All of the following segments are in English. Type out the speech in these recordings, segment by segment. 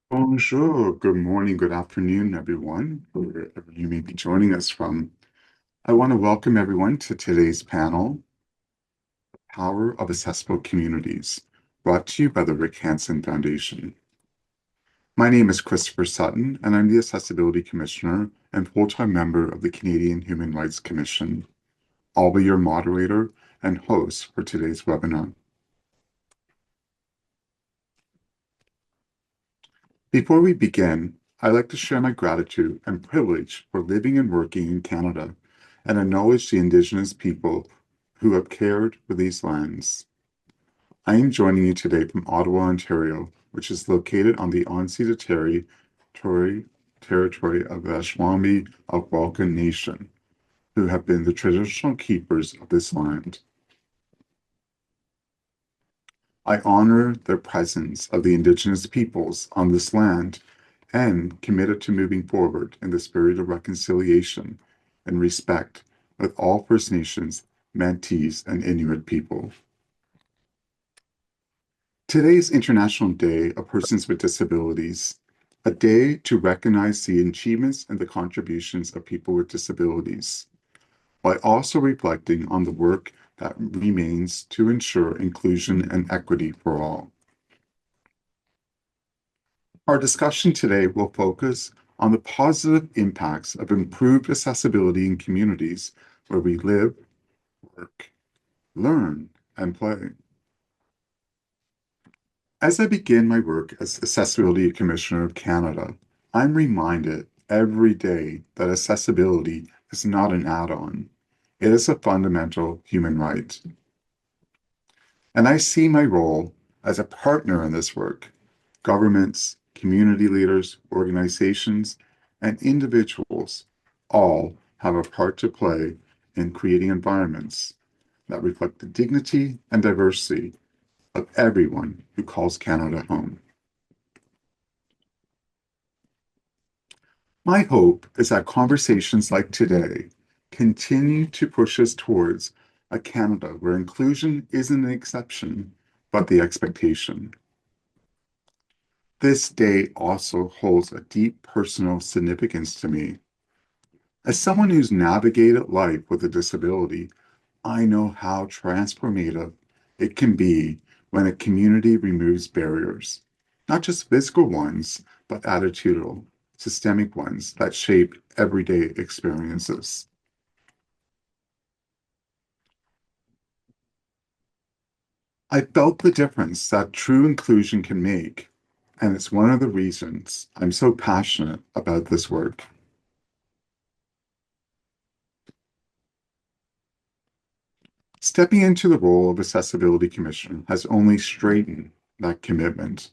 Bonjour, good morning, good afternoon, everyone, wherever you may be joining us from. I want to welcome everyone to today's panel, Power of Accessible Communities, brought to you by the Rick Hansen Foundation. My name is Christopher Sutton, and I'm the Accessibility Commissioner and full-time member of the Canadian Human Rights Commission. I'll be your moderator and host for today's webinar. Before we begin, I'd like to share my gratitude and privilege for living and working in Canada and acknowledge the Indigenous people who have cared for these lands. I am joining you today from Ottawa, Ontario, which is located on the unceded territory of the Anishinaabe Algonquin Nation, who have been the traditional keepers of this land. I honor the presence of the Indigenous peoples on this land and committed to moving forward in the spirit of reconciliation and respect with all First Nations, Métis, and Inuit people. Today is International Day of Persons with Disabilities, a day to recognize the achievements and the contributions of people with disabilities, while also reflecting on the work that remains to ensure inclusion and equity for all. Our discussion today will focus on the positive impacts of improved accessibility in communities where we live, work, learn, and play. As I begin my work as Accessibility Commissioner of Canada, I'm reminded every day that accessibility is not an add-on. It is a fundamental human right. And I see my role as a partner in this work. Governments, community leaders, organizations, and individuals all have a part to play in creating environments that reflect the dignity and diversity of everyone who calls Canada home. My hope is that conversations like today continue to push us towards a Canada where inclusion isn't an exception, but the expectation. This day also holds a deep personal significance to me. As someone who's navigated life with a disability, I know how transformative it can be when a community removes barriers, not just physical ones, but attitudinal, systemic ones that shape everyday experiences. I felt the difference that true inclusion can make, and it's one of the reasons I'm so passionate about this work. Stepping into the role of Accessibility Commissioner has only straightened that commitment.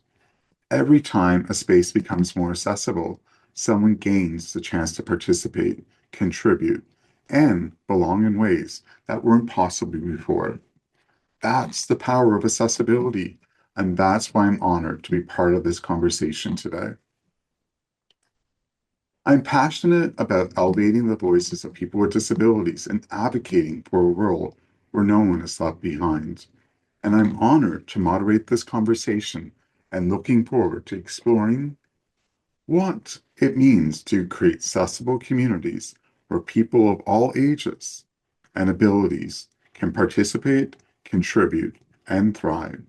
Every time a space becomes more accessible, someone gains the chance to participate, contribute, and belong in ways that weren't possible before. That's the power of accessibility, and that's why I'm honored to be part of this conversation today. I'm passionate about elevating the voices of people with disabilities and advocating for a world where no one is left behind. And I'm honored to moderate this conversation and looking forward to exploring what it means to create accessible communities where people of all ages and abilities can participate, contribute, and thrive.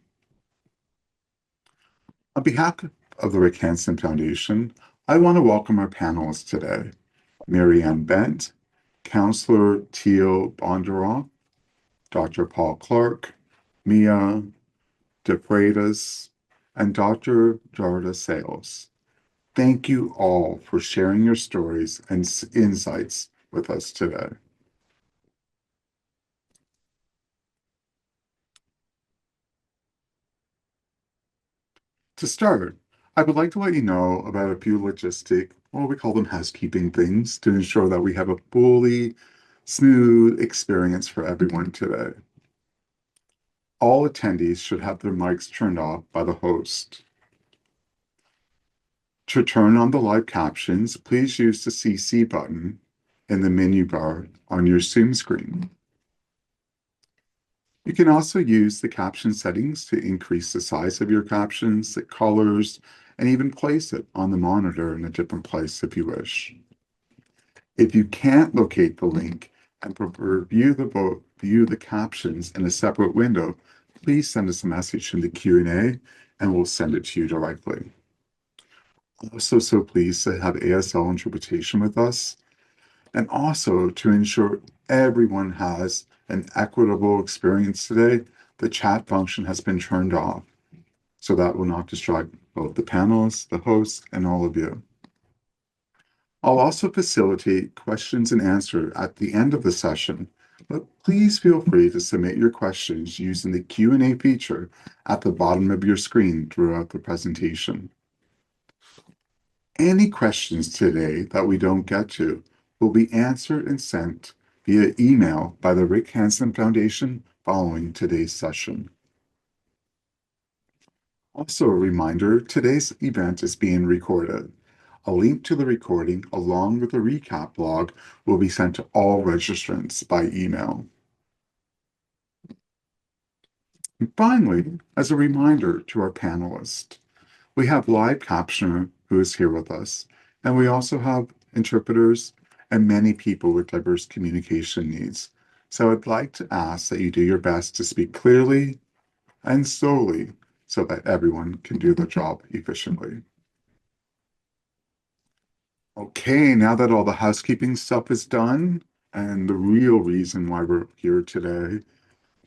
On behalf of the Rick Hansen Foundation, I want to welcome our panelists today. Marianne Bent, Counselor Teal Bondaroff, Dr. Paul Clark, Mia DeFreitas, and Dr. Jarda Sales. Thank you all for sharing your stories and insights with us today. To start, I would like to let you know about a few we call them housekeeping things to ensure that we have a fully smooth experience for everyone today. All attendees should have their mics turned off by the host. To turn on the live captions, please use the CC button in the menu bar on your Zoom screen. You can also use the caption settings to increase the size of your captions, the colors, and even place it on the monitor in a different place if you wish. If you can't locate the link and prefer view the captions in a separate window, please send us a message in the Q&A and we'll send it to you directly. Also, so pleased to have ASL interpretation with us, and also to ensure everyone has an equitable experience today, the chat function has been turned off, so that will not distract both the panelists, the hosts, and all of you. I'll also facilitate questions and answer at the end of the session, but please feel free to submit your questions using the Q&A feature at the bottom of your screen throughout the presentation. Any questions today that we don't get to will be answered and sent via email by the Rick Hansen Foundation following today's session. Also, a reminder, today's event is being recorded. A link to the recording along with a recap blog will be sent to all registrants by email. And finally, as a reminder to our panelists, we have live captioner who is here with us, and we also have interpreters and many people with diverse communication needs. So I'd like to ask that you do your best to speak clearly and slowly so that everyone can do the job efficiently. Okay, now that all the housekeeping stuff is done and the real reason why we're here today,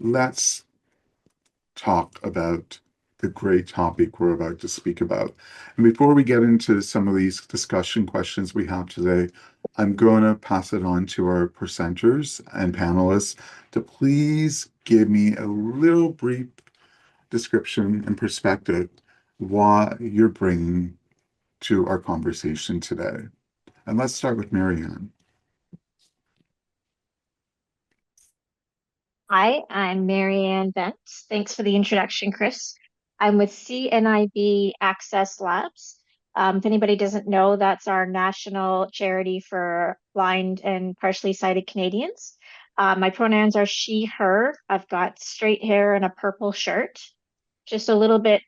let's talk about the great topic we're about to speak about. And before we get into some of these discussion questions we have today, I'm going to pass it on to our presenters and panelists to please give me a little brief description and perspective what you're bringing to our conversation today. And let's start with Marianne. Hi, I'm Marianne Bent. Thanks for the introduction, Chris. I'm with CNIB Access Labs. If anybody doesn't know, that's our national charity for blind and partially sighted Canadians. My pronouns are she, her. I've got straight hair and a purple shirt. Just a little bit,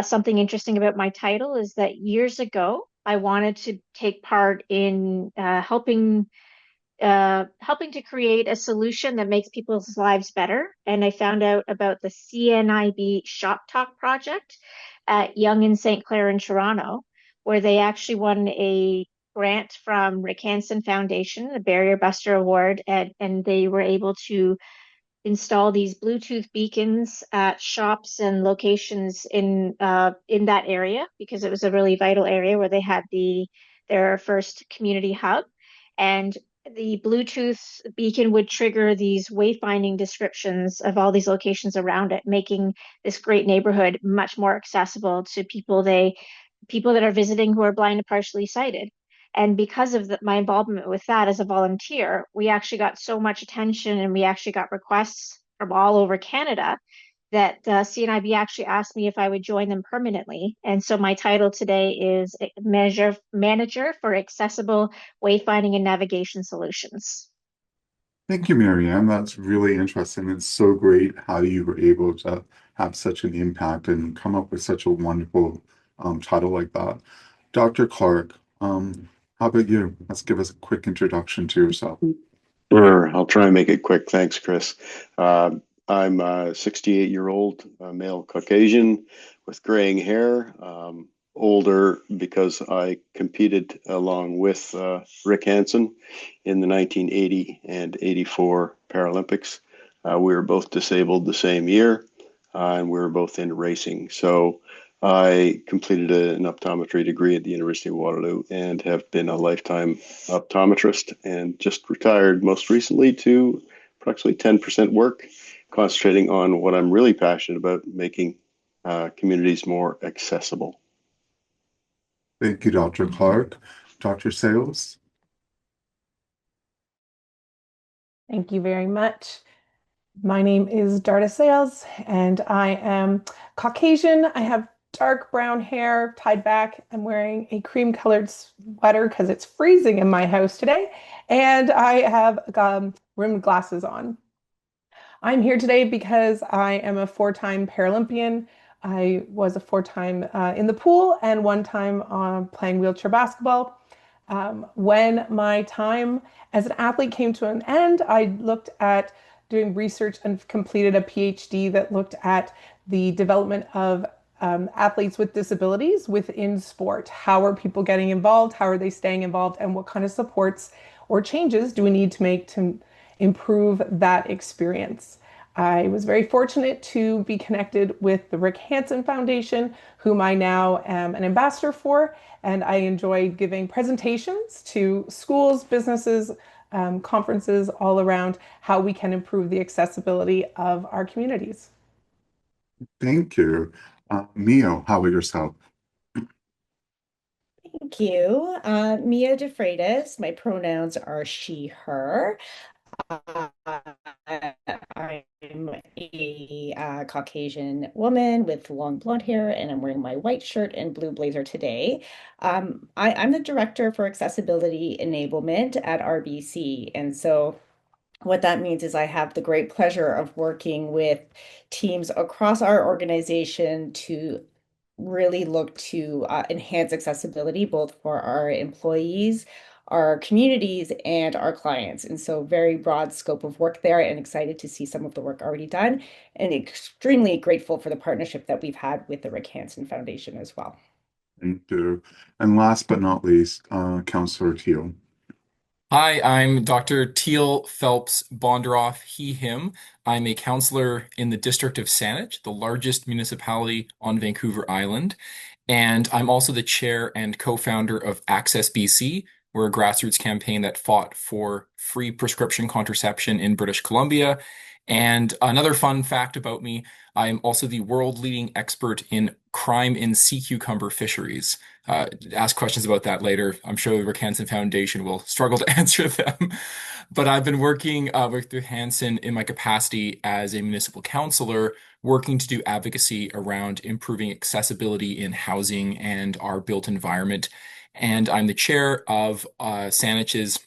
something interesting about my title is that years ago, I wanted to take part in helping to create a solution that makes people's lives better. And I found out about the CNIB Shop Talk project at Young in St. Clair in Toronto, where they actually won a grant from Rick Hansen Foundation, a Barrier Buster Award, and they were able to install these Bluetooth beacons at shops and locations in that area because it was a really vital area where they had their first community hub. And the Bluetooth beacon would trigger these wayfinding descriptions of all these locations around it, making this great neighborhood much more accessible to people that are visiting who are blind and partially sighted. And because of my involvement with that as a volunteer, we actually got so much attention and we actually got requests from all over Canada that CNIB actually asked me if I would join them permanently. And so my title today is Manager for Accessible Wayfinding and Navigation Solutions. Thank you, Marianne. That's really interesting. It's so great how you were able to have such an impact and come up with such a wonderful title like that. Dr. Clark, how about you? Let's give us a quick introduction to yourself. Sure, I'll try and make it quick. Thanks, Chris. I'm a 68-year-old male Caucasian with graying hair, older because I competed along with Rick Hansen in the 1980 and 84 Paralympics. We were both disabled the same year, and we were both in racing. So I completed an optometry degree at the University of Waterloo and have been a lifetime optometrist and just retired most recently to approximately 10% work, concentrating on what I'm really passionate about, making communities more accessible. Thank you, Dr. Clark. Dr. Sales? Thank you very much. My name is Darda Sales, and I am Caucasian. I have dark brown hair tied back. I'm wearing a cream-colored sweater because it's freezing in my house today, and I have rimmed glasses on. I'm here today because I am a four-time Paralympian. I was a 4-time in the pool and 1 time playing wheelchair basketball. When my time as an athlete came to an end, I looked at doing research and completed a PhD that looked at the development of athletes with disabilities within sport. How are people getting involved? How are they staying involved? And what kind of supports or changes do we need to make to improve that experience? I was very fortunate to be connected with the Rick Hansen Foundation, whom I now am an ambassador for, and I enjoy giving presentations to schools, businesses, conferences all around how we can improve the accessibility of our communities. Thank you. Mio, how about yourself? Thank you. Mia DeFreitas. My pronouns are she, her. I'm a Caucasian woman with long blonde hair, and I'm wearing my white shirt and blue blazer today. I'm the director for accessibility enablement at RBC. And so what that means is I have the great pleasure of working with teams across our organization to really look to enhance accessibility both for our employees, our communities, and our clients. And so very broad scope of work there, and excited to see some of the work already done, and extremely grateful for the partnership that we've had with the Rick Hansen Foundation as well. Thank you. And last but not least, Councillor Teal. Hi, I'm Dr. Teal Phelps Bonderoff, he, him. I'm a counselor in the district of Saanich, the largest municipality on Vancouver Island. And I'm also the chair and co-founder of Access BC. We're a grassroots campaign that fought for free prescription contraception in British Columbia. And another fun fact about me, I'm also the world leading expert in crime in sea cucumber fisheries. Ask questions about that later. I'm sure the Rick Hansen Foundation will struggle to answer them. But I've been working with Rick Hansen in my capacity as a municipal councillor, working to do advocacy around improving accessibility in housing and our built environment. And I'm the chair of Saanich's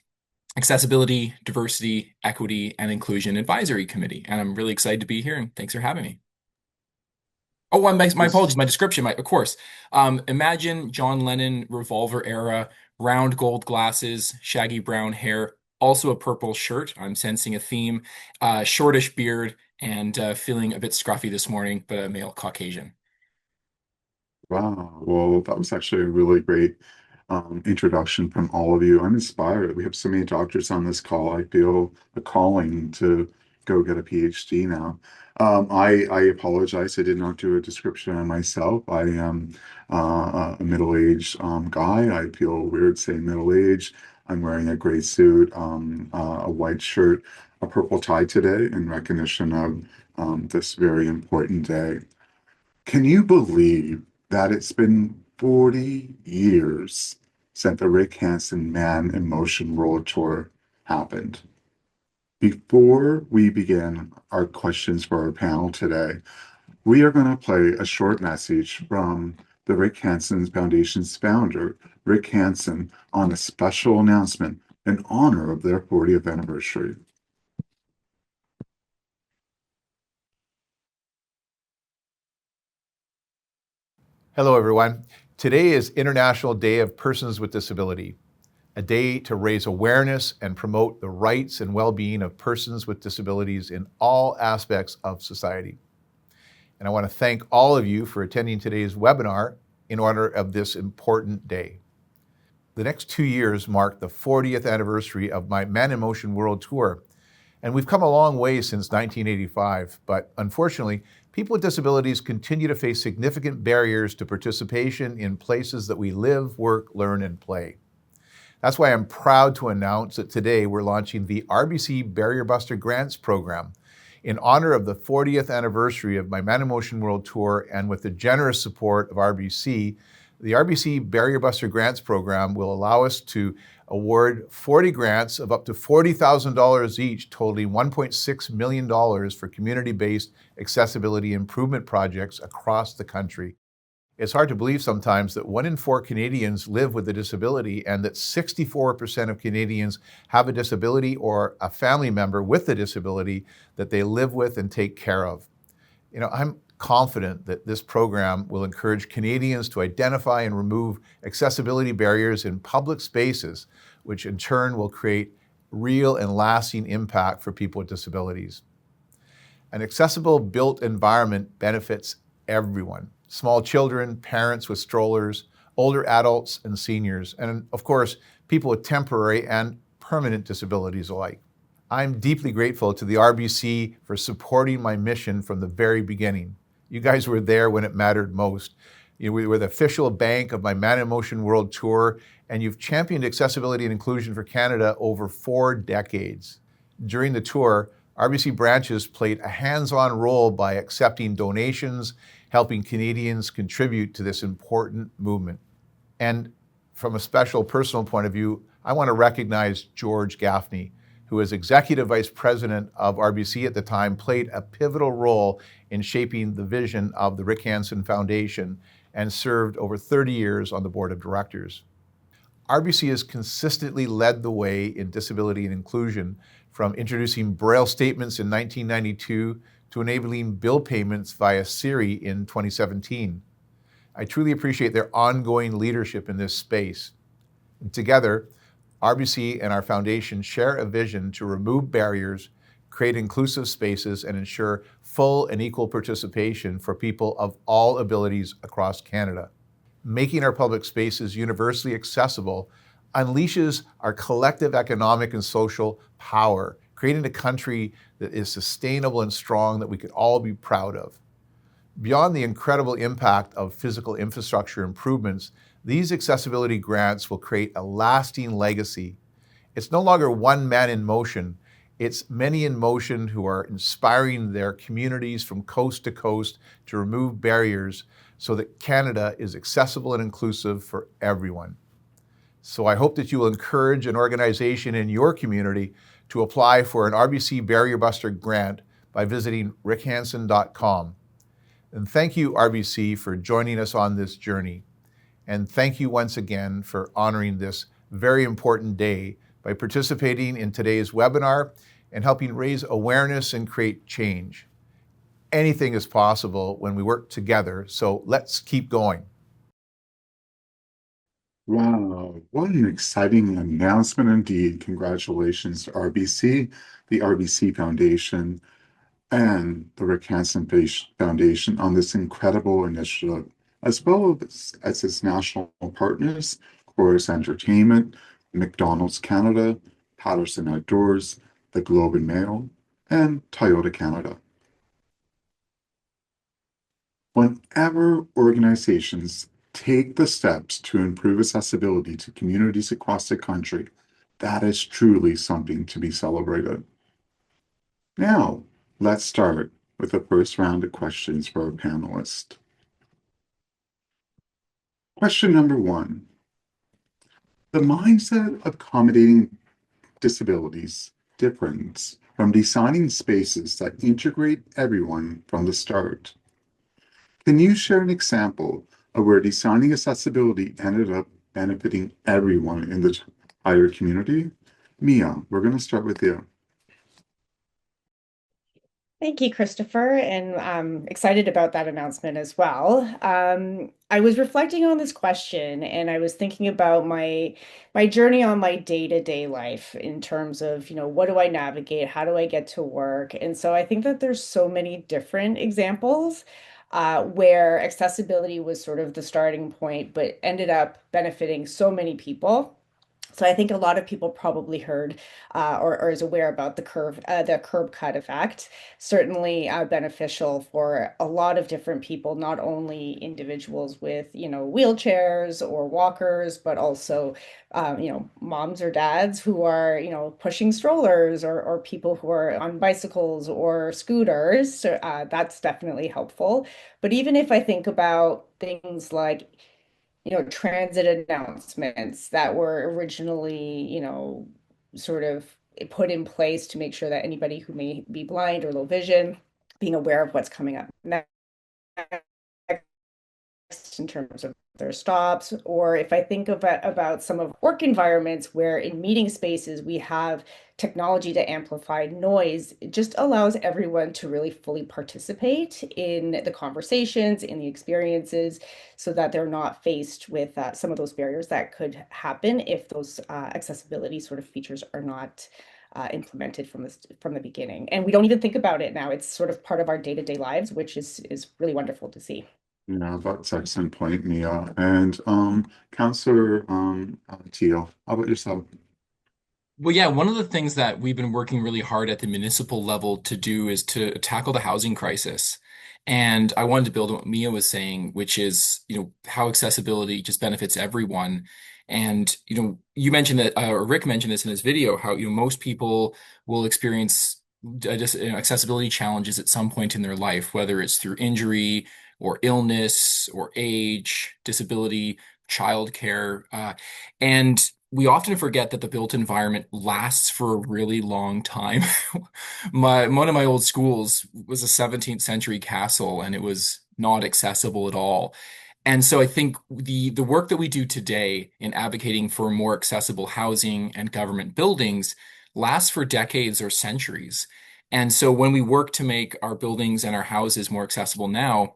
Accessibility, Diversity, Equity, and Inclusion Advisory Committee. And I'm really excited to be here, and thanks for having me. Oh, my apologies, my description, of course. Imagine John Lennon revolver era, round gold glasses, shaggy brown hair, also a purple shirt. I'm sensing a theme, shortish beard, and feeling a bit scruffy this morning, but a male Caucasian. Wow. Well, that was actually a really great introduction from all of you. I'm inspired. We have so many doctors on this call. I feel a calling to go get a PhD now. I apologize. I did not do a description on myself. I am a middle-aged guy. I feel weird saying middle-aged. I'm wearing a gray suit, a white shirt, a purple tie today in recognition of this very important day. Can you believe that it's been 40 years since the Rick Hansen Man in Motion World Tour happened? Before we begin our questions for our panel today, we are going to play a short message from the Rick Hansen Foundation's founder, Rick Hansen, on a special announcement in honor of their 40th anniversary. Hello, everyone. Today is International Day of Persons with Disability, a day to raise awareness and promote the rights and well-being of persons with disabilities in all aspects of society. And I want to thank all of you for attending today's webinar in honor of this important day. The next 2 years mark the 40th anniversary of my Man in Motion World Tour. And we've come a long way since 1985, but unfortunately, people with disabilities continue to face significant barriers to participation in places that we live, work, learn, and play. That's why I'm proud to announce that today we're launching the RBC Barrier Buster Grants Program. In honor of the 40th anniversary of my Man in Motion World Tour and with the generous support of RBC, the RBC Barrier Buster Grants Program will allow us to award 40 grants of up to $40,000 each, totaling $1.6 million for community-based accessibility improvement projects across the country. It's hard to believe sometimes that 1 in 4 Canadians live with a disability and that 64% of Canadians have a disability or a family member with a disability that they live with and take care of. You know, I'm confident that this program will encourage Canadians to identify and remove accessibility barriers in public spaces, which in turn will create real and lasting impact for people with disabilities. An accessible built environment benefits everyone: small children, parents with strollers, older adults and seniors, and of course, people with temporary and permanent disabilities alike. I'm deeply grateful to the RBC for supporting my mission from the very beginning. You guys were there when it mattered most. We were the official bank of my Man in Motion World Tour, and you've championed accessibility and inclusion for Canada over 4 decades. During the tour, RBC branches played a hands-on role by accepting donations, helping Canadians contribute to this important movement. And from a special personal point of view, I want to recognize George Gaffney, who as Executive Vice President of RBC at the time, played a pivotal role in shaping the vision of the Rick Hansen Foundation and served over 30 years on the board of directors. RBC has consistently led the way in disability and inclusion, from introducing Braille statements in 1992 to enabling bill payments via Siri in 2017. I truly appreciate their ongoing leadership in this space. And together, RBC and our foundation share a vision to remove barriers, create inclusive spaces, and ensure full and equal participation for people of all abilities across Canada. Making our public spaces universally accessible unleashes our collective economic and social power, creating a country that is sustainable and strong that we could all be proud of. Beyond the incredible impact of physical infrastructure improvements, these accessibility grants will create a lasting legacy. It's no longer one man in motion, it's many in motion who are inspiring their communities from coast to coast to remove barriers so that Canada is accessible and inclusive for everyone. So I hope that you will encourage an organization in your community to apply for an RBC Barrier Buster grant by visiting rickhansen.com. And thank you, RBC, for joining us on this journey. And thank you once again for honoring this very important day by participating in today's webinar and helping raise awareness and create change. Anything is possible when we work together, so let's keep going. Wow, what an exciting announcement indeed. Congratulations to RBC, the RBC Foundation, and the Rick Hansen Foundation on this incredible initiative, as well as its national partners, Chorus Entertainment, McDonald's Canada, Patterson Outdoors, the Globe and Mail, and Toyota Canada. Whenever organizations take the steps to improve accessibility to communities across the country, that is truly something to be celebrated. Now, let's start with the first round of questions for our panelists. Question number 1. The mindset of accommodating disabilities differs from designing spaces that integrate everyone from the start. Can you share an example of where designing accessibility ended up benefiting everyone in the entire community? Mia, we're going to start with you. Thank you, Christopher, and I'm excited about that announcement as well. I was reflecting on this question, and I was thinking about my journey on my day-to-day life in terms of, what do I navigate? How do I get to work? And so I think that there's so many different examples where accessibility was sort of the starting point, but ended up benefiting so many people. So I think a lot of people probably heard or is aware about the curb cut effect. Certainly beneficial for a lot of different people, not only individuals with wheelchairs or walkers, but also moms or dads who are pushing strollers or people who are on bicycles or scooters. So that's definitely helpful. But even if I think about things like transit announcements that were originally, sort of put in place to make sure that anybody who may be blind or low vision, being aware of what's coming up next in terms of their stops, or if I think about some of work environments where in meeting spaces we have technology to amplify noise, it just allows everyone to really fully participate in the conversations, in the experiences, so that they're not faced with some of those barriers that could happen if those accessibility sort of features are not implemented from the beginning. And we don't even think about it now. It's sort of part of our day-to-day lives, which is really wonderful to see. Yeah, that's an excellent point, Mia. And Councillor Teal, how about yourself? Well, yeah, one of the things that we've been working really hard at the municipal level to do is to tackle the housing crisis. And I wanted to build on what Mia was saying, which is, how accessibility just benefits everyone. And, you mentioned that, or Rick mentioned this in his video, how, most people will experience just, accessibility challenges at some point in their life, whether it's through injury or illness or age, disability, childcare. And we often forget that the built environment lasts for a really long time. One of my old schools was a 17th century castle, and it was not accessible at all. And so I think the work that we do today in advocating for more accessible housing and government buildings lasts for decades or centuries. And so when we work to make our buildings and our houses more accessible now,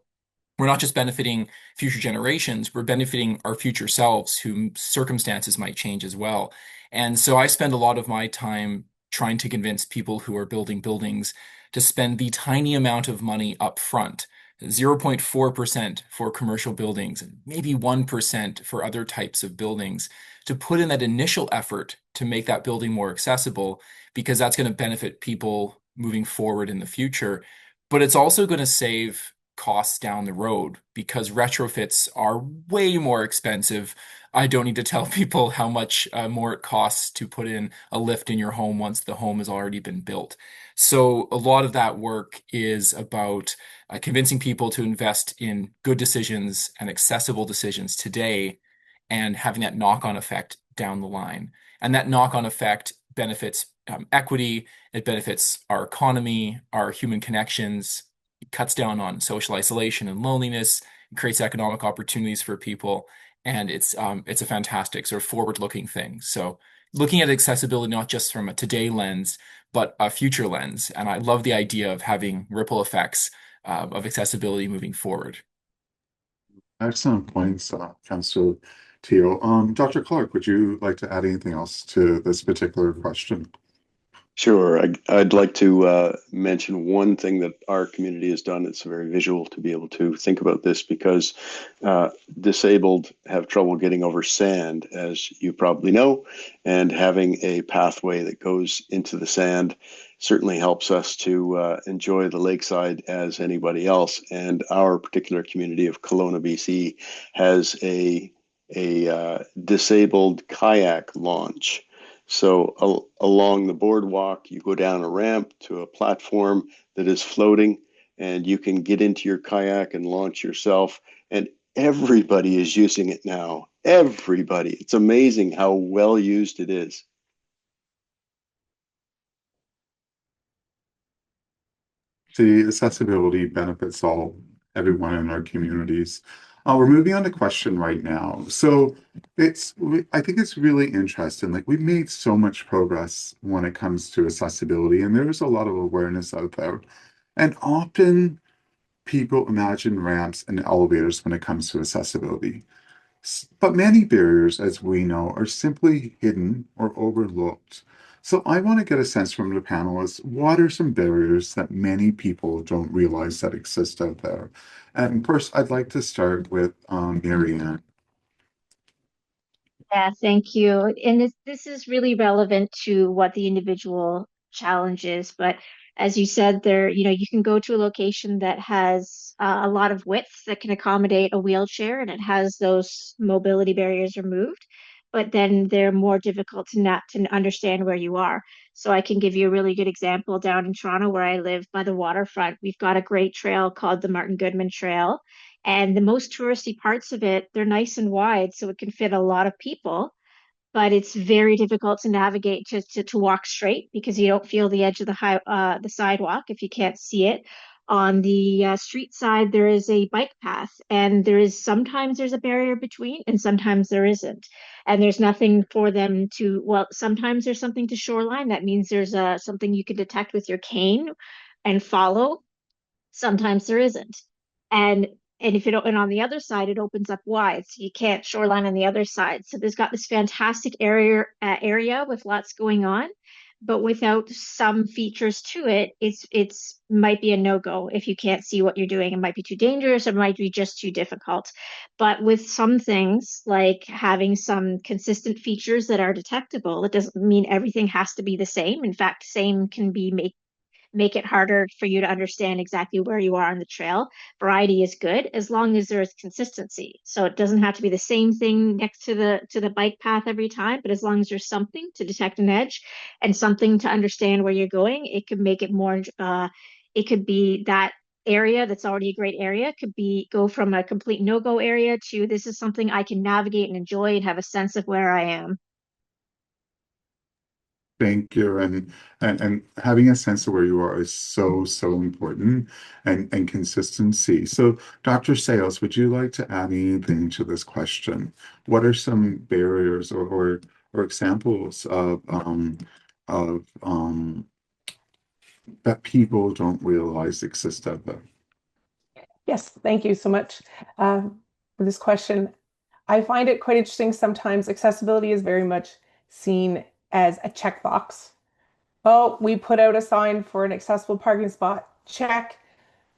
we're not just benefiting future generations, we're benefiting our future selves whom circumstances might change as well. And so I spend a lot of my time trying to convince people who are building buildings to spend the tiny amount of money up front, 0.4% for commercial buildings, and maybe 1% for other types of buildings, to put in that initial effort to make that building more accessible, because that's going to benefit people moving forward in the future. But it's also going to save costs down the road because retrofits are way more expensive. I don't need to tell people how much more it costs to put in a lift in your home once the home has already been built. So a lot of that work is about convincing people to invest in good decisions and accessible decisions today and having that knock-on effect down the line. And that knock-on effect benefits equity, it benefits our economy, our human connections, it cuts down on social isolation and loneliness, it creates economic opportunities for people, and it's a fantastic sort of forward-looking thing. So looking at accessibility not just from a today lens, but a future lens. And I love the idea of having ripple effects of accessibility moving forward. Excellent points, Councillor Teal. Dr. Clark, would you like to add anything else to this particular question? Sure. I'd like to mention one thing that our community has done. It's very visual to be able to think about this because disabled have trouble getting over sand, as you probably know, and having a pathway that goes into the sand certainly helps us to enjoy the lakeside as anybody else. And our particular community of Kelowna, BC, has a disabled kayak launch. So along the boardwalk, you go down a ramp to a platform that is floating, and you can get into your kayak and launch yourself. And everybody is using it now. Everybody. It's amazing how well used it is. The accessibility benefits everyone in our communities. We're moving on to question right now. So I think it's really interesting. Like we've made so much progress when it comes to accessibility, and there's a lot of awareness out there. And often people imagine ramps and elevators when it comes to accessibility. But many barriers, as we know, are simply hidden or overlooked. So I want to get a sense from the panelists, what are some barriers that many people don't realize that exist out there? And first, I'd like to start with Marianne. Yeah, thank you. And this is really relevant to what the individual challenge is. But as you said, you can go to a location that has a lot of width that can accommodate a wheelchair and it has those mobility barriers removed, but then they're more difficult to understand where you are. So I can give you a really good example down in Toronto where I live by the waterfront. We've got a great trail called the Martin Goodman Trail. And the most touristy parts of it, they're nice and wide, so it can fit a lot of people, but it's very difficult to navigate to walk straight because you don't feel the edge of the sidewalk if you can't see it. On the street side, there is a bike path, and sometimes there's a barrier between, and sometimes there isn't. And there's nothing for them to, well, sometimes there's something to shoreline. That means there's something you can detect with your cane and follow. Sometimes there isn't. And and if you don't, and on the other side, it opens up wide, so you can't shoreline on the other side. So there's got this fantastic area with lots going on, but without some features to it, it's might be a no-go. If you can't see what you're doing, it might be too dangerous, or it might be just too difficult. But with some things, like having some consistent features that are detectable, it doesn't mean everything has to be the same. In fact, same can be make it harder for you to understand exactly where you are on the trail. Variety is good as long as there is consistency. So it doesn't have to be the same thing next to the bike path every time, but as long as there's something to detect an edge and something to understand where you're going, it could make it more it could be that area that's already a great area could be go from a complete no-go area to this is something I can navigate and enjoy and have a sense of where I am. Thank you. And having a sense of where you are is so, so important and consistency. So, Dr. Sales, would you like to add anything to this question? What are some barriers or examples of that people don't realize exist out there? Yes, thank you so much for this question. I find it quite interesting. Sometimes accessibility is very much seen as a checkbox. Oh, we put out a sign for an accessible parking spot, check.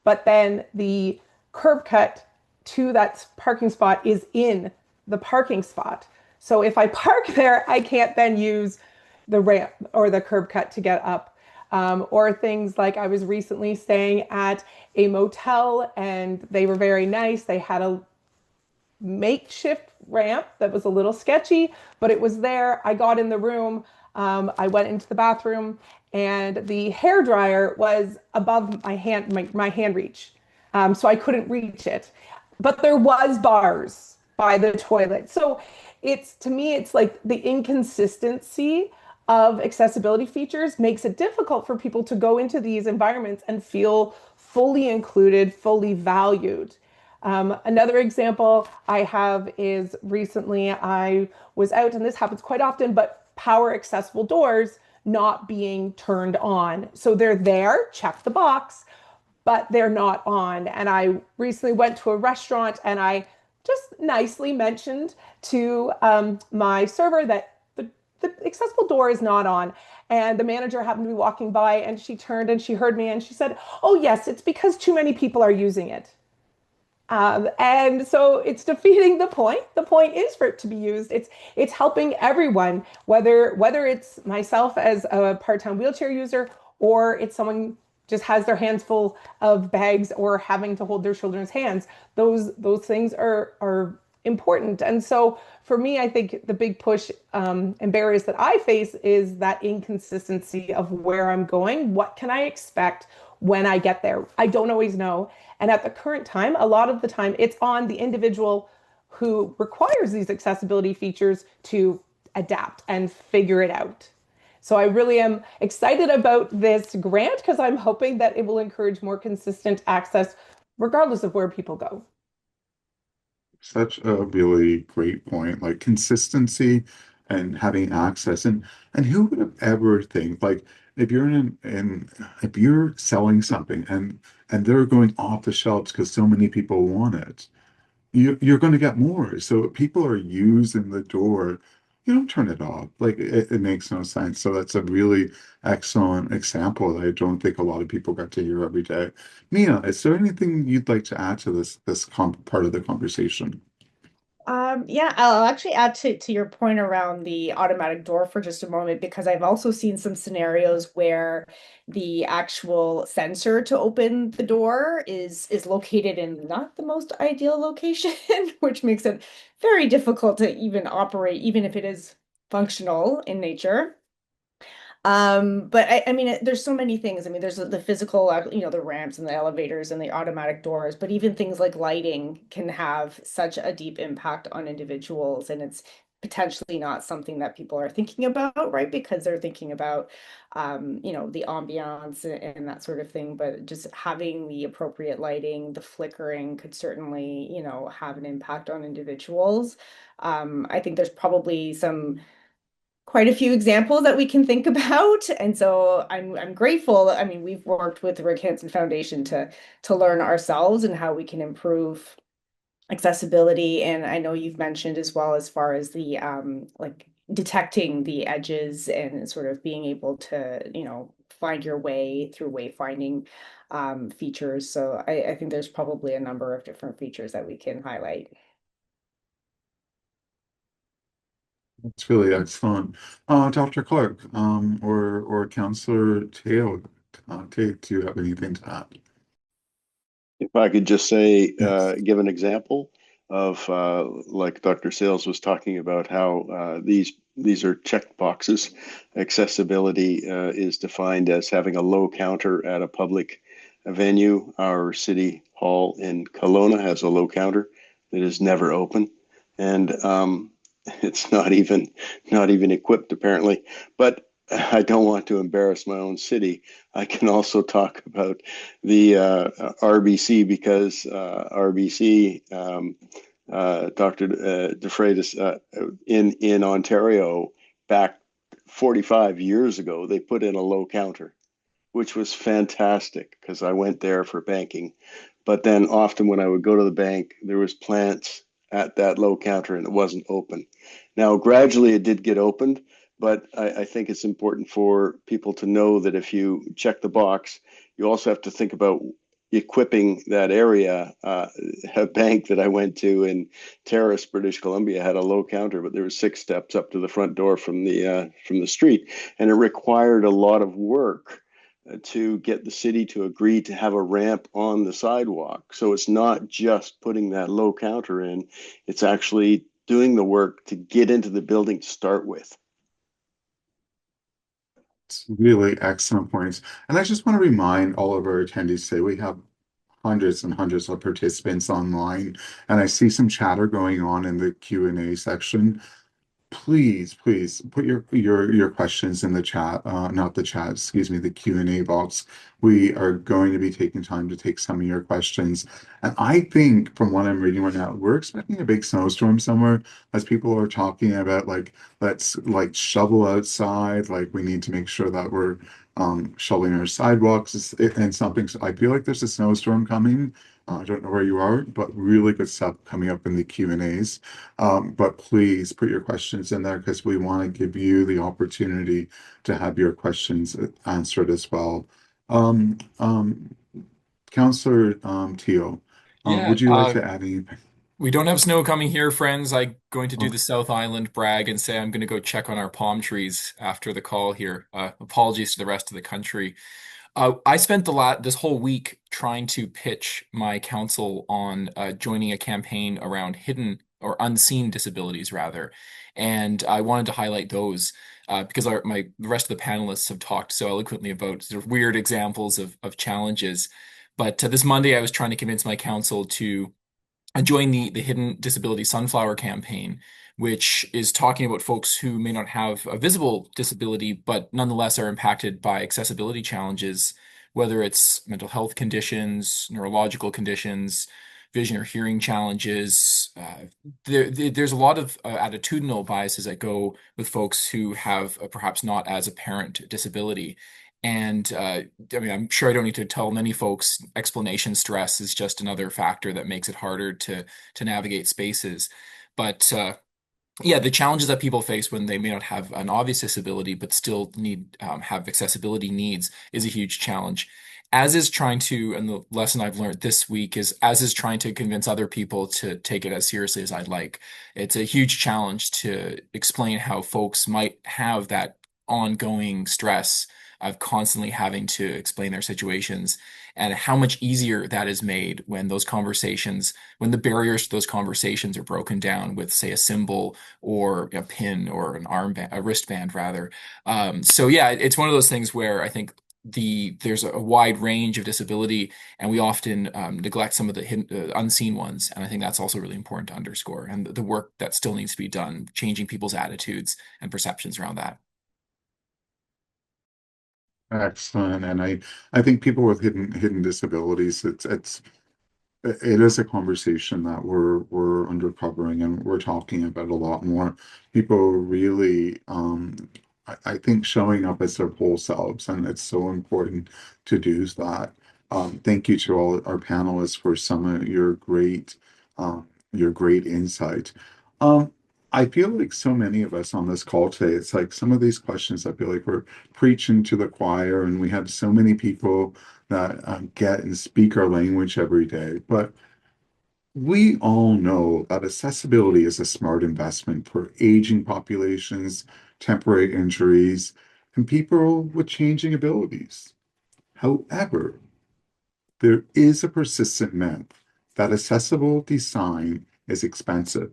But then the curb cut to that parking spot is in the parking spot. So if I park there, I can't then use the ramp or the curb cut to get up. Or things like I was recently staying at a motel and they were very nice. They had a makeshift ramp that was a little sketchy, but it was there. I got in the room. I went into the bathroom, and the hair dryer was above my hand reach, so I couldn't reach it. But there was bars by the toilet, so it's to me, it's like the inconsistency of accessibility features makes it difficult for people to go into these environments and feel fully included, fully valued. Another example I have is recently I was out, and this happens quite often, but power accessible doors not being turned on. So they're there, check the box, but they're not on. And I recently went to a restaurant and I just nicely mentioned to my server that the accessible door is not on. And the manager happened to be walking by and she turned and she heard me and she said, "Oh, yes, it's because too many people are using it." And so it's defeating the point. The point is for it to be used. It's helping everyone, whether it's myself as a part-time wheelchair user or it's someone just has their hands full of bags or having to hold their children's hands. Those things are important. And so for me, I think the big push and barriers that I face is that inconsistency of where I'm going. What can I expect when I get there? I don't always know. And at the current time, a lot of the time, it's on the individual who requires these accessibility features to adapt and figure it out. So I really am excited about this grant because I'm hoping that it will encourage more consistent access regardless of where people go. Such a really great point, like consistency and having access. And who would have ever think like if you're in if you're selling something and they're going off the shelves because so many people want it, you're going to get more. So if people are using the door, you don't turn it off. Like it makes no sense. So that's a really excellent example that I don't think a lot of people get to hear every day. Mia, is there anything you'd like to add to this part of the conversation? Yeah, I'll actually add to your point around the automatic door for just a moment, because I've also seen some scenarios where the actual sensor to open the door is located in not the most ideal location, which makes it very difficult to even operate, even if it is functional in nature. But I mean, there's so many things. I mean, there's the physical, the ramps and the elevators and the automatic doors, but even things like lighting can have such a deep impact on individuals. And potentially not something that people are thinking about, right? Because they're thinking about, the ambiance and that sort of thing. But just having the appropriate lighting, the flickering could certainly, have an impact on individuals. I think there's probably quite a few examples that we can think about. And so I'm grateful. I mean, we've worked with the Rick Hansen Foundation to learn ourselves and how we can improve accessibility. And I know you've mentioned as well as far as the like detecting the edges and sort of being able to, find your way through wayfinding features. So I think there's probably a number of different features that we can highlight. That's really excellent. Dr. Clark, or Counselor Teo, do you have anything to add? If I could just say, Yes. give an example of like Dr. Sales was talking about how these are check boxes. Accessibility is defined as having a low counter at a public venue. Our city hall in Kelowna has a low counter that is never open, and it's not even equipped apparently. But I don't want to embarrass my own city. I can also talk about the RBC because RBC, Dr. DeFreitas, in Ontario back 45 years ago, they put in a low counter, which was fantastic because I went there for banking. But then often when I would go to the bank, there was plants at that low counter and it wasn't open. Now, gradually it did get opened, but I think it's important for people to know that if you check the box, you also have to think about equipping that area. A bank that I went to in Terrace, British Columbia, had a low counter, but there were 6 steps up to the front door from the street, and it required a lot of work to get the city to agree to have a ramp on the sidewalk. So it's not just putting that low counter in, it's actually doing the work to get into the building to start with. It's really excellent points. And I just want to remind all of our attendees today, we have hundreds and hundreds of participants online, and I see some chatter going on in the Q&A section. Please put your questions in the chat, not the chat, excuse me, the Q&A box. We are going to be taking time to take some of your questions. And I think from what I'm reading right now, we're expecting a big snowstorm somewhere as people are talking about like, let's like shovel outside, like we need to make sure that we're shoveling our sidewalks and something. So I feel like there's a snowstorm coming. I don't know where you are, but really good stuff coming up in the Q&As. But please put your questions in there because we want to give you the opportunity to have your questions answered as well. Um, um, Counselor Teal, Yeah, would you like to add anything? we don't have snow coming here, friends. I'm going to do Oh, the South Island brag and say I'm going to go check on our palm trees after the call here. Apologies to the rest of the country. I spent this whole week trying to pitch my council on joining a campaign around hidden or unseen disabilities, rather, and I wanted to highlight those because the rest of the panelists have talked so eloquently about sort of weird examples of challenges. But this Monday, I was trying to convince my council to join the Hidden Disability Sunflower campaign, which is talking about folks who may not have a visible disability, but nonetheless are impacted by accessibility challenges, whether it's mental health conditions, neurological conditions, vision or hearing challenges. There's a lot of attitudinal biases that go with folks who have perhaps not as apparent disability. And I mean, I'm sure I don't need to tell many folks explanation stress is just another factor that makes it harder to navigate spaces. But yeah, the challenges that people face when they may not have an obvious disability but still need have accessibility needs is a huge challenge. As is trying to, and the lesson I've learned this week is as is trying to convince other people to take it as seriously as I'd like. It's a huge challenge to explain how folks might have that ongoing stress of constantly having to explain their situations and how much easier that is made when when the barriers to those conversations are broken down with, say, a symbol or a pin or an armband, a wristband rather. So yeah, it's one of those things where I think there's a wide range of disability, and we often neglect some of the hidden, unseen ones. And I think that's also really important to underscore, and the work that still needs to be done, changing people's attitudes and perceptions around that. Excellent. And I think people with hidden disabilities, it is a conversation that we're undercovering and we're talking about a lot more. People really, I think, showing up as their whole selves, and it's so important to do that. Thank you to all our panelists for some of your great insight. Um, I feel like so many of us on this call today, it's like some of these questions, I feel like we're preaching to the choir, and we have so many people that get and speak our language every day. But we all know that accessibility is a smart investment for aging populations, temporary injuries, and people with changing abilities. However, there is a persistent myth that accessible design is expensive,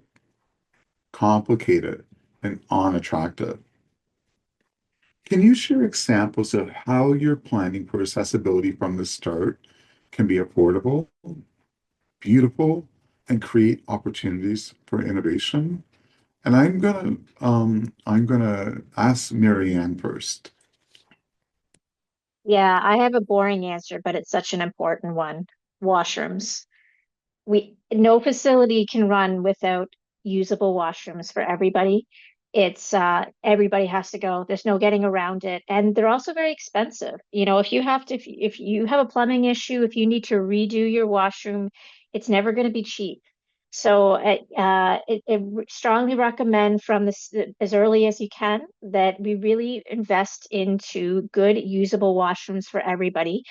complicated, and unattractive. Can you share examples of how your planning for accessibility from the start can be affordable, beautiful, and create opportunities for innovation? And I'm gonna ask Marianne first. Yeah, I have a boring answer, but it's such an important one. Washrooms. No facility can run without usable washrooms for everybody. It's everybody has to go. There's no getting around it, and they're also very expensive. If you have to, if you have a plumbing issue, if you need to redo your washroom, it's never going to be cheap. So it strongly recommend from this as early as you can that we really invest into good usable washrooms for everybody.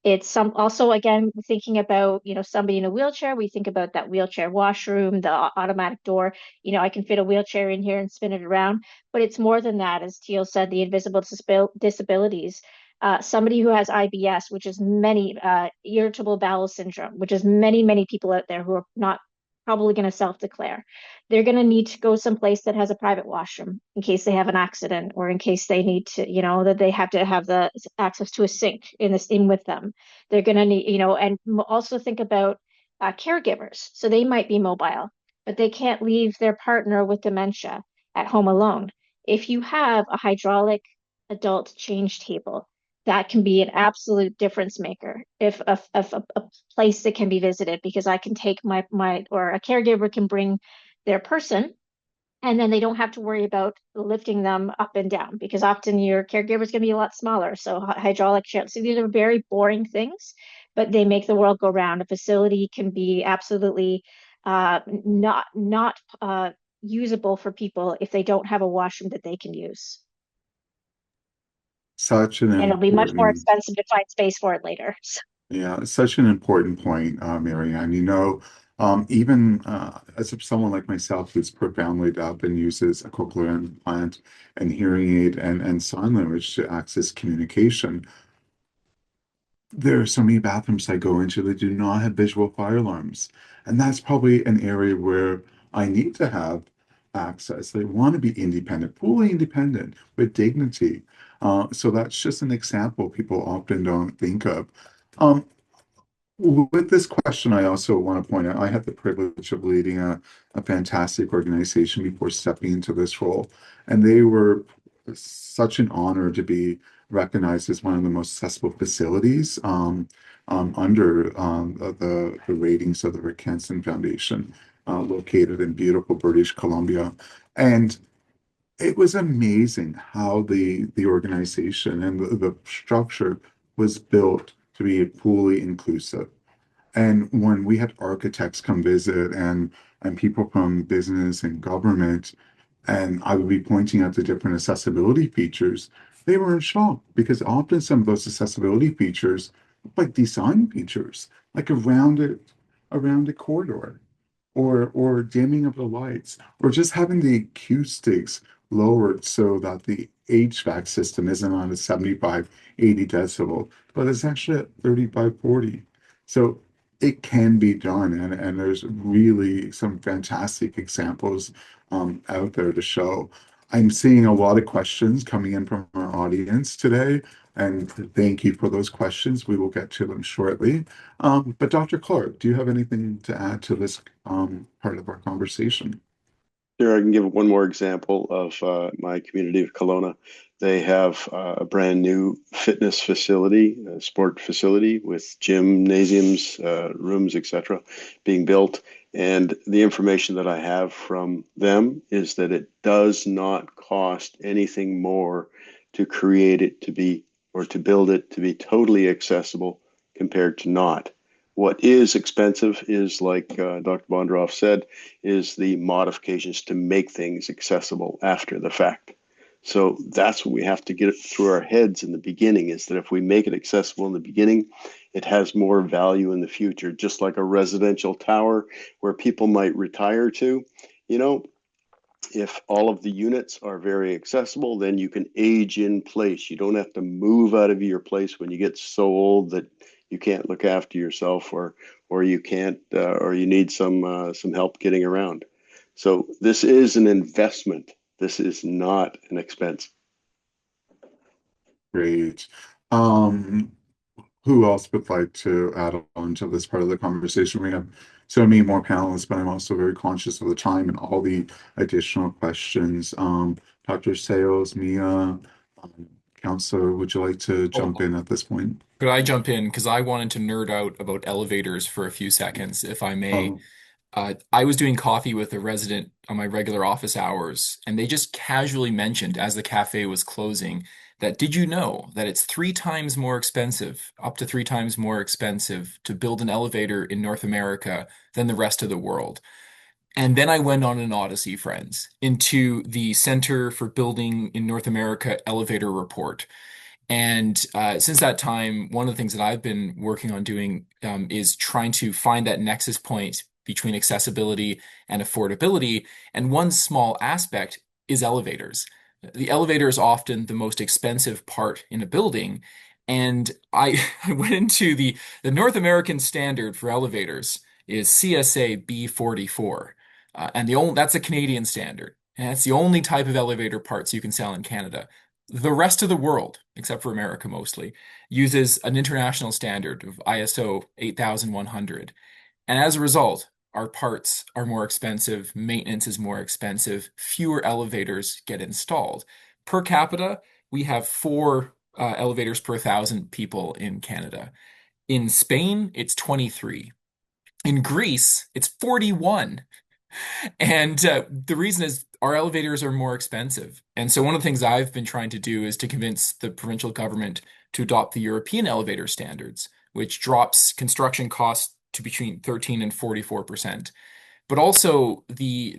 It's some also again thinking about, somebody in a wheelchair, we think about that wheelchair washroom, the automatic door. I can fit a wheelchair in here and spin it around, but it's more than that. As Teal said, the invisible disabilities. Somebody who has IBS, which is many irritable bowel syndrome, which is many people out there who are not probably going to self-declare. They're going to need to go someplace that has a private washroom in case they have an accident, or in case they need to, that they have to have the access to a sink in with them. They're going to need, and also think about caregivers. So they might be mobile, but they can't leave their partner with dementia at home alone. If you have a hydraulic adult change table, that can be an absolute difference maker. If a place that can be visited, because I can take or a caregiver can bring their person, and then they don't have to worry about lifting them up and down, because often your caregiver is going to be a lot smaller. So hydraulic chairs. So these are very boring things, but they make the world go round. A facility can be absolutely not usable for people if they don't have a washroom that they can use. Such an And it'll be much more important, expensive to find space for it later. So, yeah, such an important point, Marianne. Even as if someone like myself who's profoundly deaf and uses a cochlear implant and hearing aid and sign language to access communication, there are so many bathrooms I go into that do not have visual fire alarms. And that's probably an area where I need to have access. They want to be independent, fully independent with dignity. So that's just an example people often don't think of. Um, with this question, I also want to point out I had the privilege of leading a fantastic organization before stepping into this role, and they were such an honor to be recognized as one of the most accessible facilities under the ratings of the Rick Hansen Foundation, located in beautiful British Columbia. And it was amazing how the organization and the structure was built to be fully inclusive. And when we had architects come visit and people from business and government, and I would be pointing out the different accessibility features, they were in shock because often some of those accessibility features look like design features, like around a corridor, or dimming of the lights, or just having the acoustics lowered so that the HVAC system isn't on a 75, 80 decibel, but it's actually at 35, 40. So it can be done, and there's really some fantastic examples out there to show. I'm seeing a lot of questions coming in from our audience today, and thank you for those questions. We will get to them shortly. But Dr. Clark, do you have anything to add to this part of our conversation? Sure, I can give one more example of my community of Kelowna. They have a brand new fitness facility, a sport facility with gymnasiums, rooms, etc., being built. And the information that I have from them is that it does not cost anything more to create it to be, or to build it to be totally accessible compared to not. What is expensive is, like Dr. Bondroff said, is the modifications to make things accessible after the fact. So that's what we have to get through our heads in the beginning, is that if we make it accessible in the beginning, it has more value in the future, just like a residential tower where people might retire to. You know, if all of the units are very accessible, then you can age in place. You don't have to move out of your place when you get so old that you can't look after yourself, or you can't, or you need some help getting around. So this is an investment. This is not an expense. Great. Um, who else would like to add on to this part of the conversation? We have so many more panelists, but I'm also very conscious of the time and all the additional questions. Dr. Sales, Mia, Counselor, would you like to jump in at this point? Could I jump in? Because I wanted to nerd out about elevators for a few seconds, if I may. Oh, I was doing coffee with a resident on my regular office hours, and they just casually mentioned as the cafe was closing that did you know that it's 3 times more expensive, up to 3 times more expensive to build an elevator in North America than the rest of the world? And then I went on an odyssey, friends, into the Center for Building in North America elevator report. And since that time, one of the things that I've been working on doing is trying to find that nexus point between accessibility and affordability. And one small aspect is elevators. The elevator is often the most expensive part in a building. And I, I went into the North American standard for elevators is CSA B44. And that's a Canadian standard. And that's the only type of elevator parts you can sell in Canada. The rest of the world, except for America mostly, uses an international standard of ISO 8100. And as a result, our parts are more expensive, maintenance is more expensive, fewer elevators get installed. Per capita, we have four elevators per 1,000 people in Canada. In Spain, it's 23. In Greece, it's 41. And the reason is our elevators are more expensive. And so one of the things I've been trying to do is to convince the provincial government to adopt the European elevator standards, which drops construction costs to between 13 and 44%. But also the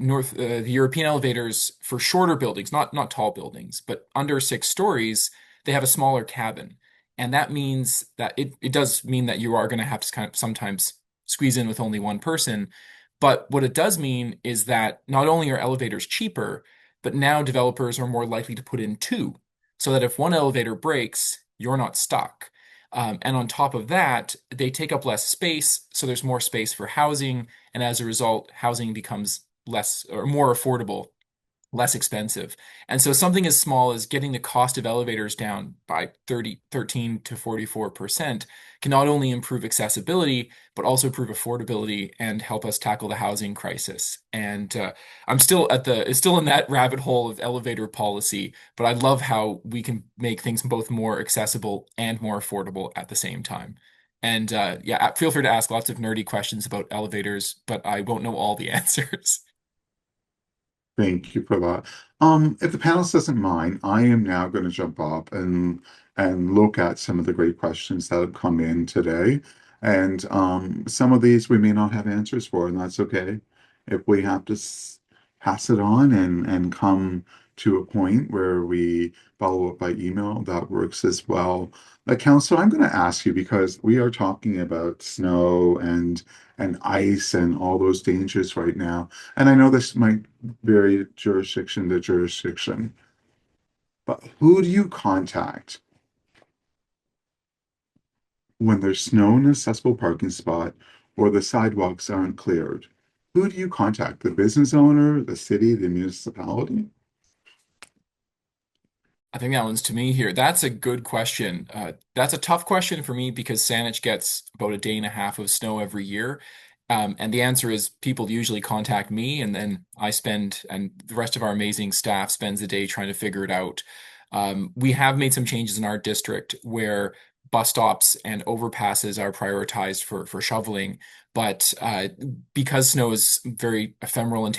European elevators for shorter buildings, not tall buildings, but under 6 stories, they have a smaller cabin. And that means that it does mean that you are going to have to kind of sometimes squeeze in with only one person. But what it does mean is that not only are elevators cheaper, but now developers are more likely to put in two, so that if one elevator breaks, you're not stuck. And on top of that, they take up less space, so there's more space for housing, and as a result, housing becomes less or more affordable, less expensive. And so something as small as getting the cost of elevators down by 13 to 44% can not only improve accessibility, but also improve affordability and help us tackle the housing crisis. And it's still in that rabbit hole of elevator policy, but I love how we can make things both more accessible and more affordable at the same time. And yeah, feel free to ask lots of nerdy questions about elevators, but I won't know all the answers. thank you for that. If the panelist doesn't mind, I am now going to jump up and look at some of the great questions that have come in today. And some of these we may not have answers for, and that's okay. If we have to pass it on and come to a point where we follow up by email, that works as well. Council, I'm going to ask you because we are talking about snow and ice and all those dangers right now. And I know this might vary jurisdiction to jurisdiction, but who do you contact when there's snow in an accessible parking spot or the sidewalks aren't cleared? Who do you contact? The business owner, the city, the municipality? I think that one's to me here. That's a good question. That's a tough question for me because Saanich gets about a day and a half of snow every year. And the answer is people usually contact me, and then and the rest of our amazing staff spends the day trying to figure it out. We have made some changes in our district where bus stops and overpasses are prioritized for shoveling. But because snow is very ephemeral and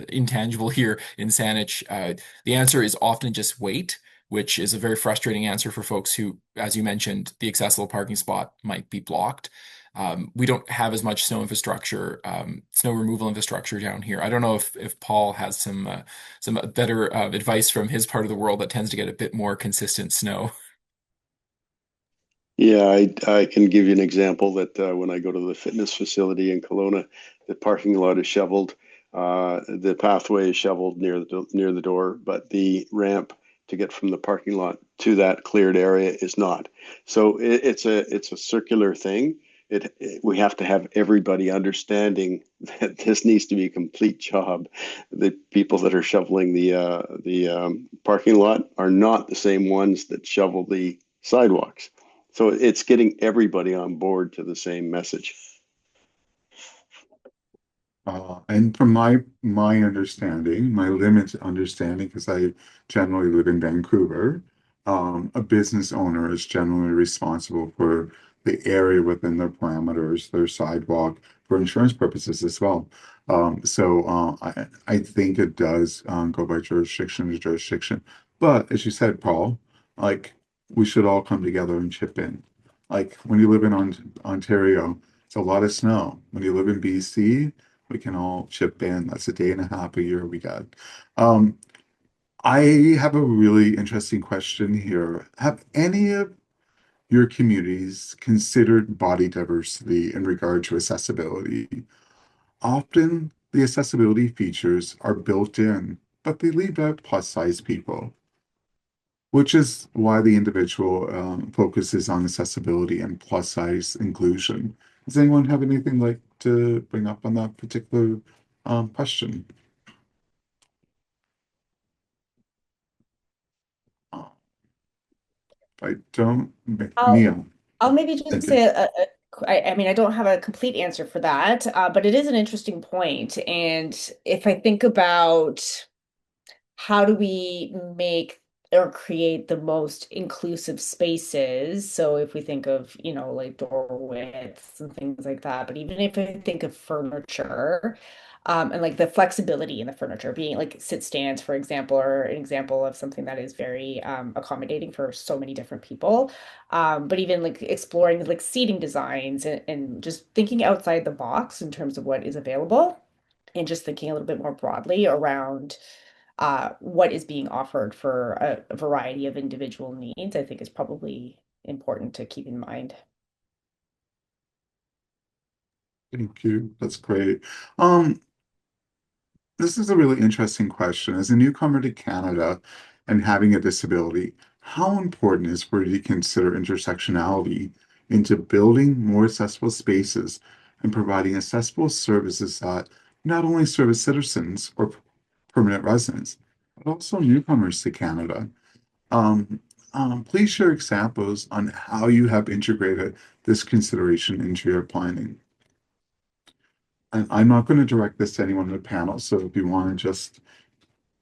intangible here in Saanich, the answer is often just wait, which is a very frustrating answer for folks who, as you mentioned, the accessible parking spot might be blocked. We don't have as much snow removal infrastructure down here. I don't know if Paul has some better advice from his part of the world that tends to get a bit more consistent snow. Yeah, I can give you an example that when I go to the fitness facility in Kelowna, the parking lot is shoveled. The pathway is shoveled near the door, but the ramp to get from the parking lot to that cleared area is not. So it's a circular thing. We have to have everybody understanding that this needs to be a complete job. The people that are shoveling the parking lot are not the same ones that shovel the sidewalks. So it's getting everybody on board to the same message. And from my understanding, my limited understanding, because I generally live in Vancouver, a business owner is generally responsible for the area within their parameters, their sidewalk, for insurance purposes as well. I think it does go by jurisdiction to jurisdiction. But as you said, Paul, like we should all come together and chip in. Like when you live in Ontario, it's a lot of snow. When you live in BC, we can all chip in. That's a day and a half a year we got. Um, I have a really interesting question here. Have any of your communities considered body diversity in regard to accessibility? Often the accessibility features are built in, but they leave out plus size people, which is why the individual focuses on accessibility and plus size inclusion. Does anyone have anything like to bring up on that particular question? Uh, I don't, I'll Mia, I'll maybe just thank you. say I mean I don't have a complete answer for that, but it is an interesting point. And if I think about how do we make or create the most inclusive spaces? So if we think of, like door widths and things like that, but even if I think of furniture, and like the flexibility in the furniture being like sit stands, for example, or an example of something that is very accommodating for so many different people. But even like exploring like seating designs and just thinking outside the box in terms of what is available and just thinking a little bit more broadly around what is being offered for a variety of individual needs, I think is probably important to keep in mind. Thank you. That's great. Um, this is a really interesting question. As a newcomer to Canada and having a disability, how important is for you to consider intersectionality into building more accessible spaces and providing accessible services that not only service citizens or permanent residents, but also newcomers to Canada? Um, please share examples on how you have integrated this consideration into your planning. And I'm not going to direct this to anyone in the panel, so if you want to just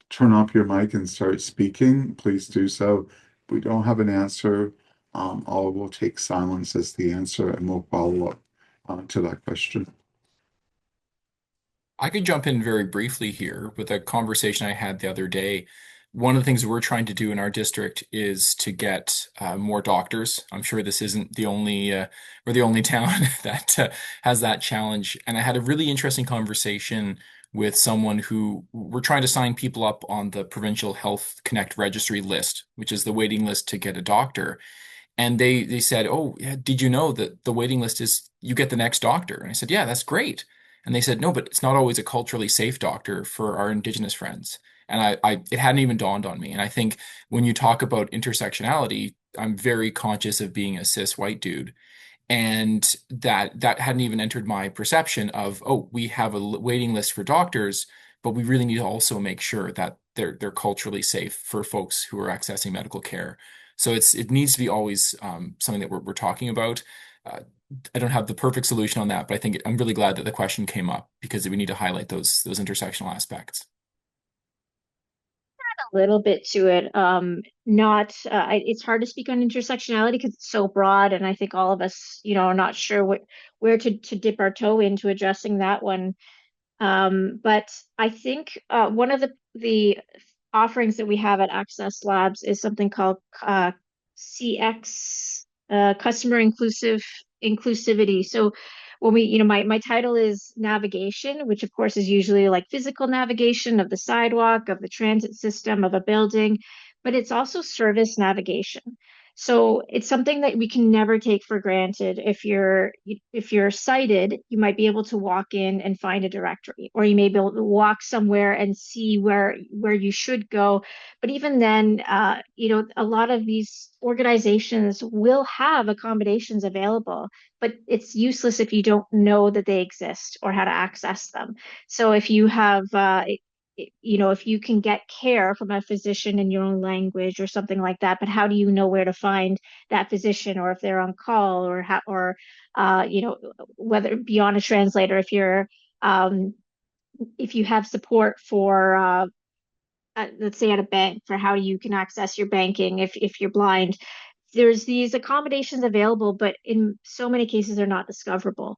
turn off your mic and start speaking, please do so. If we don't have an answer, all we'll take silence as the answer and we'll follow up to that question. I could jump in very briefly here with a conversation I had the other day. One of the things we're trying to do in our district is to get more doctors. I'm sure this isn't the only we're the only town that has that challenge. And I had a really interesting conversation with someone who we're trying to sign people up on the Provincial Health Connect Registry list, which is the waiting list to get a doctor. And they said, "Oh, yeah, did you know that the waiting list is you get the next doctor?" And I said, "Yeah, that's great." And they said, "No, but it's not always a culturally safe doctor for our Indigenous friends." And it hadn't even dawned on me. And I think when you talk about intersectionality, I'm very conscious of being a cis white dude, and that hadn't even entered my perception of, oh, we have a waiting list for doctors, but we really need to also make sure that they're culturally safe for folks who are accessing medical care. So it needs to be always something that we're talking about. Uh, I don't have the perfect solution on that, but I think I'm really glad that the question came up because we need to highlight those intersectional aspects. A little bit to it. Not it's hard to speak on intersectionality because it's so broad, and I think all of us, are not sure where to dip our toe into addressing that one. But I think one of the offerings that we have at Access Labs is something called CX, customer inclusivity. So when we, my title is navigation, which of course is usually like physical navigation of the sidewalk, of the transit system, of a building, but it's also service navigation. So it's something that we can never take for granted. If you're sighted, you might be able to walk in and find a directory, or you may be able to walk somewhere and see where you should go. But even then, a lot of these organizations will have accommodations available, but it's useless if you don't know that they exist or how to access them. So if you have if you can get care from a physician in your own language or something like that, but how do you know where to find that physician, or if they're on call, or whether beyond a translator, um, if you have support for let's say at a bank, for how you can access your banking if you're blind. There's these accommodations available, but in so many cases they're not discoverable.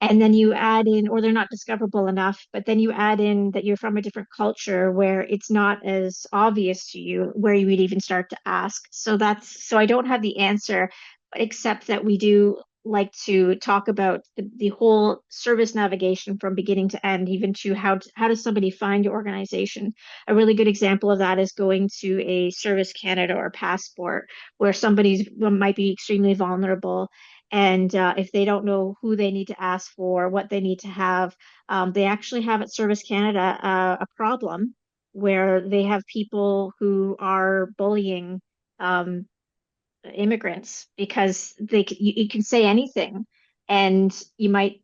And then you add in, or they're not discoverable enough, but then you add in that you're from a different culture where it's not as obvious to you where you would even start to ask. So I don't have the answer, except that we do like to talk about the whole service navigation from beginning to end, even to how does somebody find your organization. A really good example of that is going to a Service Canada or Passport, where somebody might be extremely vulnerable. And if they don't know who they need to ask for, what they need to have, they actually have at Service Canada a problem where they have people who are bullying um, immigrants because you can say anything, and it might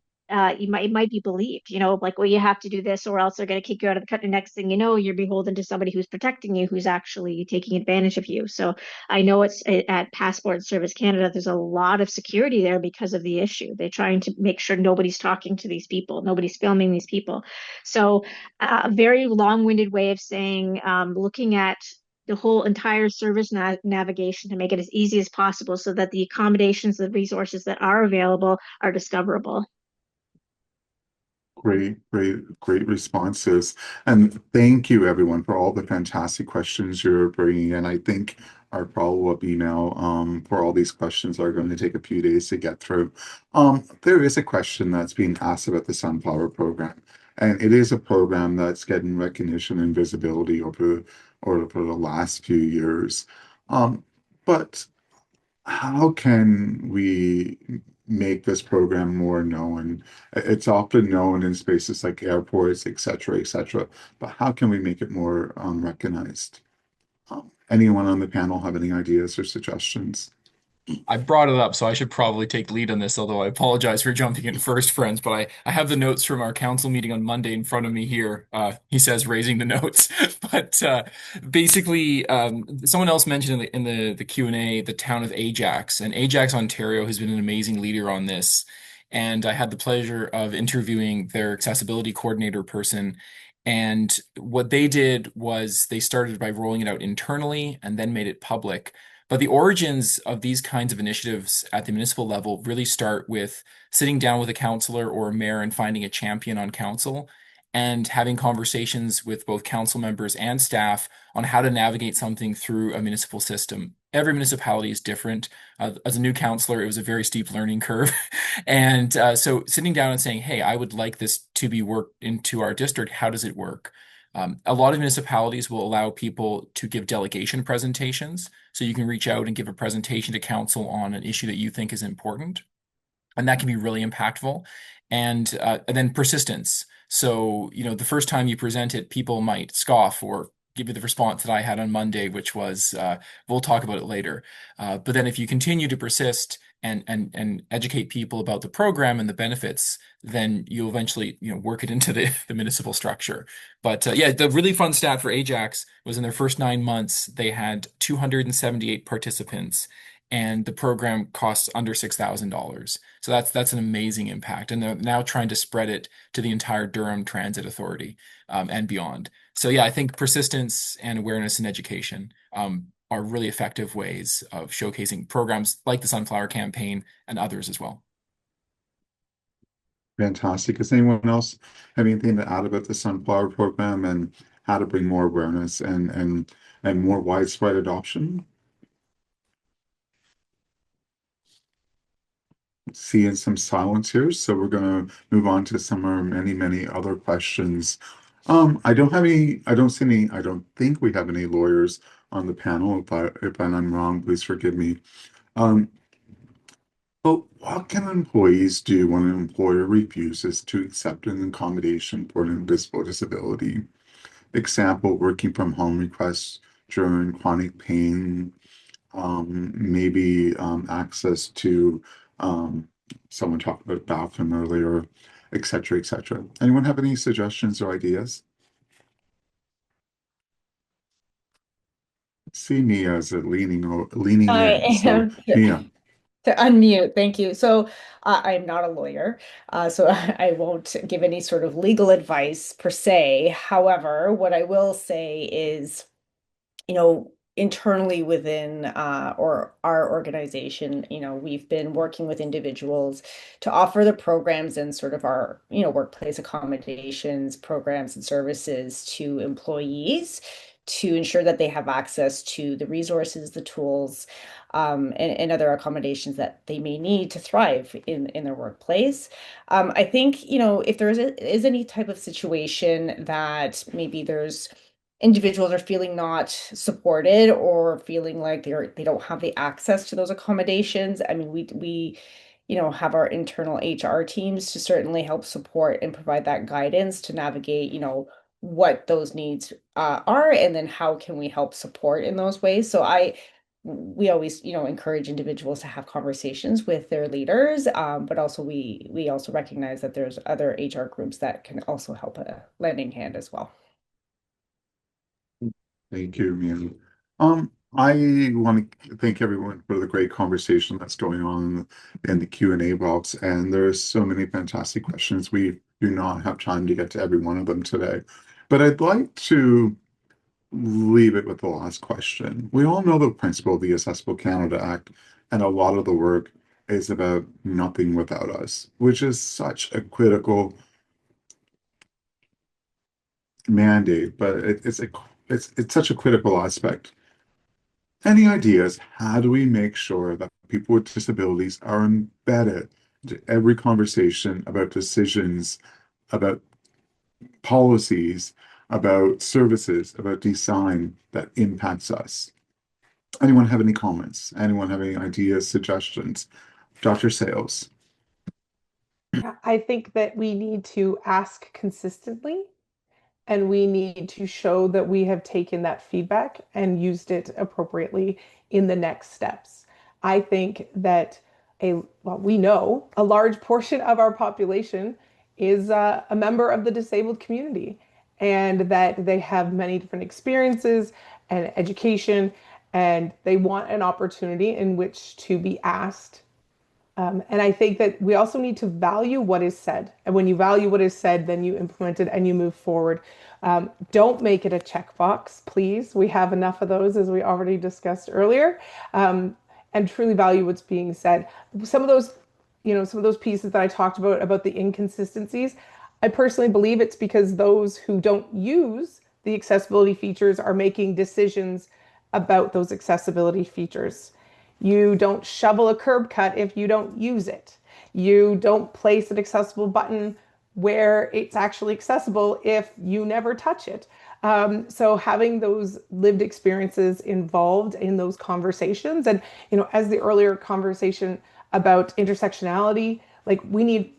be believed, like, well, you have to do this or else they're going to kick you out of the country. Next thing you know, you're beholden to somebody who's protecting you, who's actually taking advantage of you. So I know it's at Passport Service Canada, there's a lot of security there because of the issue. They're trying to make sure nobody's talking to these people, nobody's filming these people. So a very long-winded way of saying, looking at the whole entire service navigation to make it as easy as possible so that the accommodations, the resources that are available are discoverable. Great responses. And thank you, everyone, for all the fantastic questions you're bringing in. I think our follow-up email for all these questions are going to take a few days to get through. There is a question that's being asked about the Sunflower program, and it is a program that's getting recognition and visibility over the last few years. But how can we make this program more known? It's often known in spaces like airports, et cetera, but how can we make it more recognized? Anyone on the panel have any ideas or suggestions? I brought it up, so I should probably take lead on this, although I apologize for jumping in first, friends. But I have the notes from our council meeting on Monday in front of me here. He says raising the notes. But basically, someone else mentioned in the Q&A the town of Ajax. And Ajax, Ontario has been an amazing leader on this. And I had the pleasure of interviewing their accessibility coordinator person. And what they did was they started by rolling it out internally and then made it public. But the origins of these kinds of initiatives at the municipal level really start with sitting down with a councillor or a mayor and finding a champion on council and having conversations with both council members and staff on how to navigate something through a municipal system. Every municipality is different. As a new councillor, it was a very steep learning curve. And so sitting down and saying, hey, I would like this to be worked into our district. How does it work? A lot of municipalities will allow people to give delegation presentations. So you can reach out and give a presentation to council on an issue that you think is important. And that can be really impactful. And then persistence. So, the first time you present it, people might scoff or give you the response that I had on Monday, which was, we'll talk about it later. But then if you continue to persist and educate people about the program and the benefits, then you'll eventually, work it into the municipal structure. But yeah, the really fun stat for Ajax was in their first 9 months, they had 278 participants, and the program costs under $6,000. So that's an amazing impact, and they're now trying to spread it to the entire Durham Transit Authority, and beyond. So yeah, I think persistence and awareness and education, are really effective ways of showcasing programs like the Sunflower Campaign and others as well. Fantastic. Does anyone else have anything to add about the Sunflower program and how to bring more awareness and more widespread adoption? Seeing some silence here, so we're going to move on to some of our many other questions. I don't have any, I don't see any, I don't think we have any lawyers on the panel. If I'm wrong, please forgive me. But what can employees do when an employer refuses to accept an accommodation for an invisible disability? Example, working from home requests during chronic pain, maybe access to someone talked about bathroom earlier, et cetera, et cetera. Anyone have any suggestions or ideas? See Mia as a leaning I in. So am Mia, to unmute. Thank you. So I'm not a lawyer, so I won't give any sort of legal advice per se. However, what I will say is, internally within or our organization, we've been working with individuals to offer the programs and sort of our, workplace accommodations, programs and services to employees to ensure that they have access to the resources, the tools, and other accommodations that they may need to thrive in their workplace. I think, if there is any type of situation that maybe there's individuals are feeling not supported or feeling like they don't have the access to those accommodations. I mean, we have our internal HR teams to certainly help support and provide that guidance to navigate, what those needs are, and then how can we help support in those ways. So we always, encourage individuals to have conversations with their leaders, but also we also recognize that there's other HR groups that can also help a lending hand as well. thank you, Mia. I want to thank everyone for the great conversation that's going on in the Q&A box, and there's so many fantastic questions. We do not have time to get to every one of them today, but I'd like to leave it with the last question. We all know the principle of the Accessible Canada Act, and a lot of the work is about nothing without us, which is such a critical mandate, but it's such a critical aspect. Any ideas? How do we make sure that people with disabilities are embedded into every conversation about decisions, about policies, about services, about design that impacts us? Anyone have any comments? Anyone have any ideas, suggestions? Dr. Sales. I think that we need to ask consistently, and we need to show that we have taken that feedback and used it appropriately in the next steps. I think that we know a large portion of our population is a member of the disabled community, and that they have many different experiences and education, and they want an opportunity in which to be asked. And I think that we also need to value what is said. And when you value what is said, then you implement it and you move forward. Don't make it a checkbox, please. We have enough of those, as we already discussed earlier. And truly value what's being said. Some of those, some of those pieces that I talked about the inconsistencies, I personally believe it's because those who don't use the accessibility features are making decisions about those accessibility features. You don't shovel a curb cut if you don't use it. You don't place an accessible button where it's actually accessible if you never touch it. So having those lived experiences involved in those conversations, and as the earlier conversation about intersectionality, like we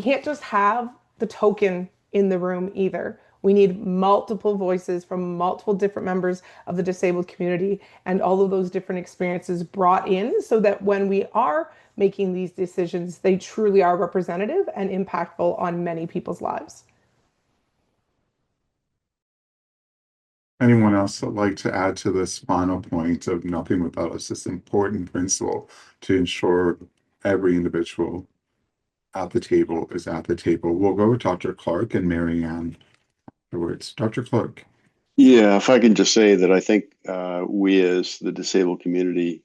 can't just have the token in the room either. We need multiple voices from multiple different members of the disabled community and all of those different experiences brought in so that when we are making these decisions, they truly are representative and impactful on many people's lives. Anyone else would like to add to this final point of nothing without us, this important principle to ensure every individual at the table is at the table? We'll go with Dr. Clark and Marianne afterwards. Dr. Clark. Yeah, if I can just say that I think we as the disabled community,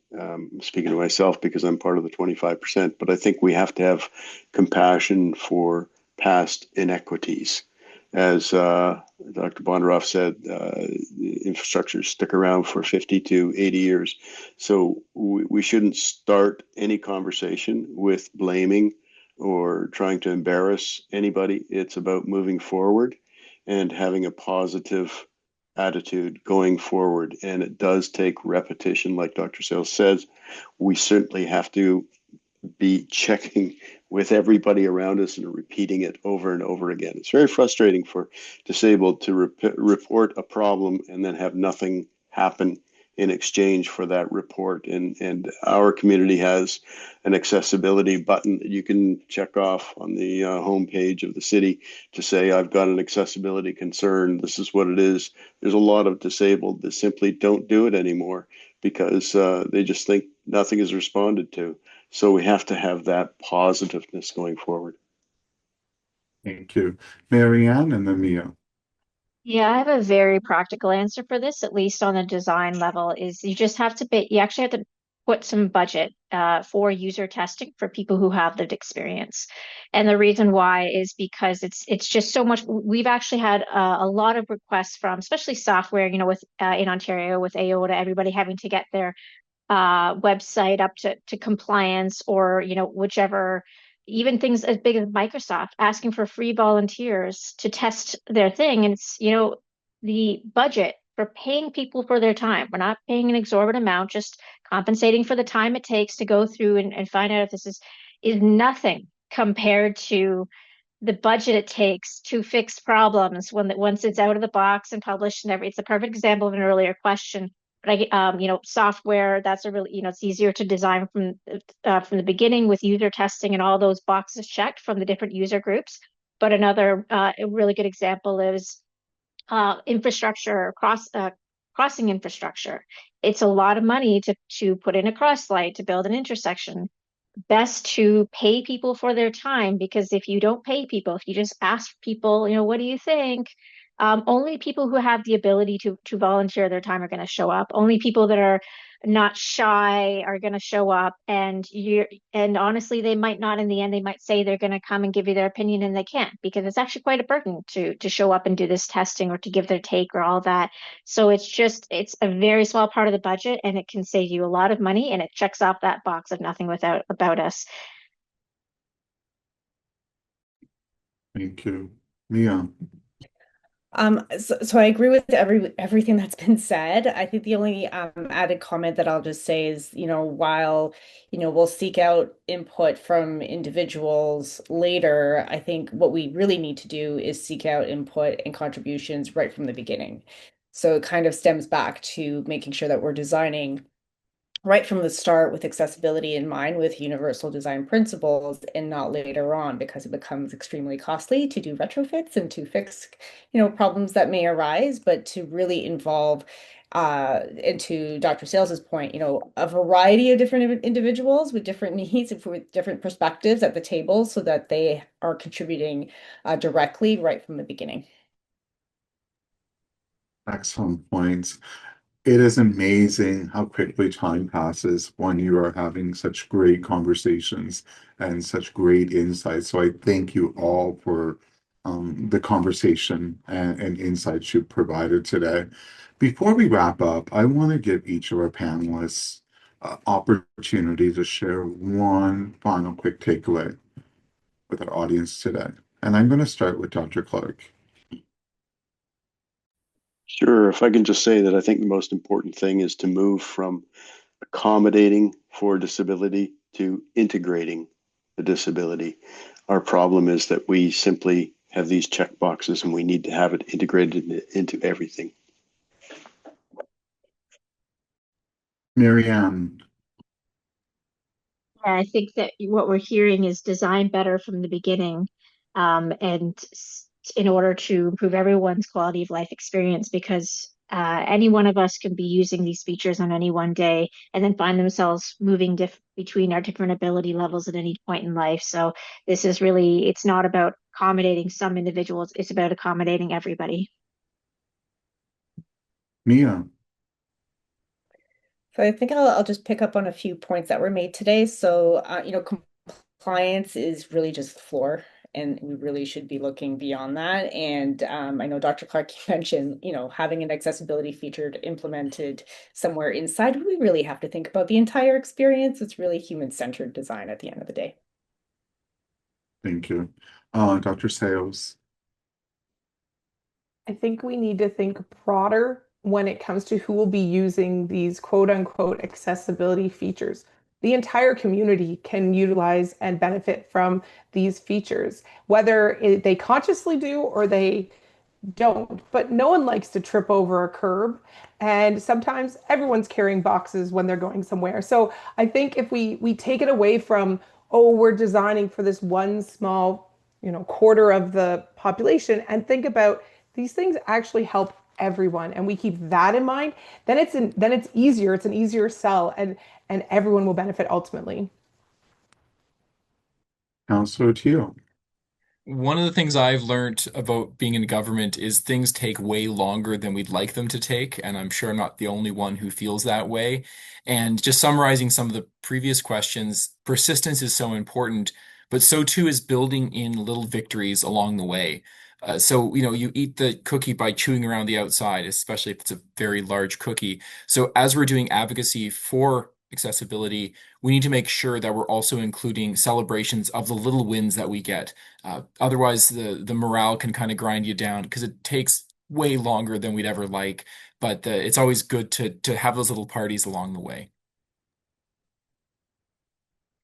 speaking to myself because I'm part of the 25%, but I think we have to have compassion for past inequities. As Dr. Bondaroff said, infrastructure stuck around for 50 to 80 years. So we shouldn't start any conversation with blaming or trying to embarrass anybody. It's about moving forward and having a positive attitude going forward. And it does take repetition, like Dr. Sales says. We certainly have to be checking with everybody around us and repeating it over and over again. It's very frustrating for disabled to report a problem and then have nothing happen in exchange for that report. And our community has an accessibility button that you can check off on the homepage of the city to say, I've got an accessibility concern. This is what it is. There's a lot of disabled that simply don't do it anymore because they just think nothing is responded to. So we have to have that positiveness going forward. Thank you. Marianne and then Mia. Yeah, I have a very practical answer for this, at least on the design level, is you just have to you actually have to put some budget for user testing for people who have lived experience. And the reason why is because it's just so much. We've actually had a lot of requests from, especially software, with in Ontario with AOTA, everybody having to get their website up to compliance, or whichever, even things as big as Microsoft asking for free volunteers to test their thing. And it's the budget for paying people for their time, we're not paying an exorbitant amount, just compensating for the time it takes to go through and find out if this is nothing compared to the budget it takes to fix problems once it's out of the box and published and it's a perfect example of an earlier question. But software, that's a really, it's easier to design from the beginning with user testing and all those boxes checked from the different user groups. But another a really good example is infrastructure, crossing infrastructure. It's a lot of money to put in a cross light, to build an intersection. Best to pay people for their time, because if you don't pay people, if you just ask people, what do you think? Only people who have the ability to volunteer their time are going to show up. Only people that are not shy are going to show up, and honestly, they might not in the end. They might say they're going to come and give you their opinion, and they can't, because it's actually quite a burden to show up and do this testing or to give their take or all that. So it's a very small part of the budget, and it can save you a lot of money, and it checks off that box of nothing without about us. Thank you. Mia. So I agree with everything that's been said. I think the only added comment that I'll just say is, while, we'll seek out input from individuals later, I think what we really need to do is seek out input and contributions right from the beginning. So it kind of stems back to making sure that we're designing right from the start with accessibility in mind, with universal design principles, and not later on, because it becomes extremely costly to do retrofits and to fix, problems that may arise, but to really involve, and to Dr. Sales's point, a variety of different individuals with different needs and with different perspectives at the table, so that they are contributing directly right from the beginning. Excellent points. It is amazing how quickly time passes when you are having such great conversations and such great insights. So I thank you all for the conversation and insights you provided today. Before we wrap up, I want to give each of our panelists opportunity to share one final quick takeaway with our audience today. And I'm going to start with Dr. Clark. Sure. If I can just say that I think the most important thing is to move from accommodating for disability to integrating the disability. Our problem is that we simply have these check boxes, and we need to have it integrated into everything. Marianne. Yeah, I think that what we're hearing is design better from the beginning, in order to improve everyone's quality of life experience, because any one of us can be using these features on any one day and then find themselves moving between our different ability levels at any point in life. So this is really, it's not about accommodating some individuals, it's about accommodating everybody. Mia. So I think I'll just pick up on a few points that were made today. So, compliance is really just the floor, and we really should be looking beyond that. And I know Dr. Clark, you mentioned, having an accessibility feature implemented somewhere inside. We really have to think about the entire experience. It's really human-centered design at the end of the day. Thank you. Dr. Sales. I think we need to think broader when it comes to who will be using these quote unquote accessibility features. The entire community can utilize and benefit from these features, whether they consciously do or they don't. But no one likes to trip over a curb. And sometimes everyone's carrying boxes when they're going somewhere. So I think if we take it away from, oh, we're designing for this one small, quarter of the population, and think about these things actually help everyone, and we keep that in mind, then it's easier. It's an easier sell, and everyone will benefit ultimately. Councillor Teal. One of the things I've learned about being in government is things take way longer than we'd like them to take, and I'm sure I'm not the only one who feels that way. And just summarizing some of the previous questions, persistence is so important, but so too is building in little victories along the way. So, you eat the cookie by chewing around the outside, especially if it's a very large cookie. So, as we're doing advocacy for accessibility, we need to make sure that we're also including celebrations of the little wins that we get. Otherwise, the morale can kind of grind you down because it takes way longer than we'd ever like. But it's always good to have those little parties along the way.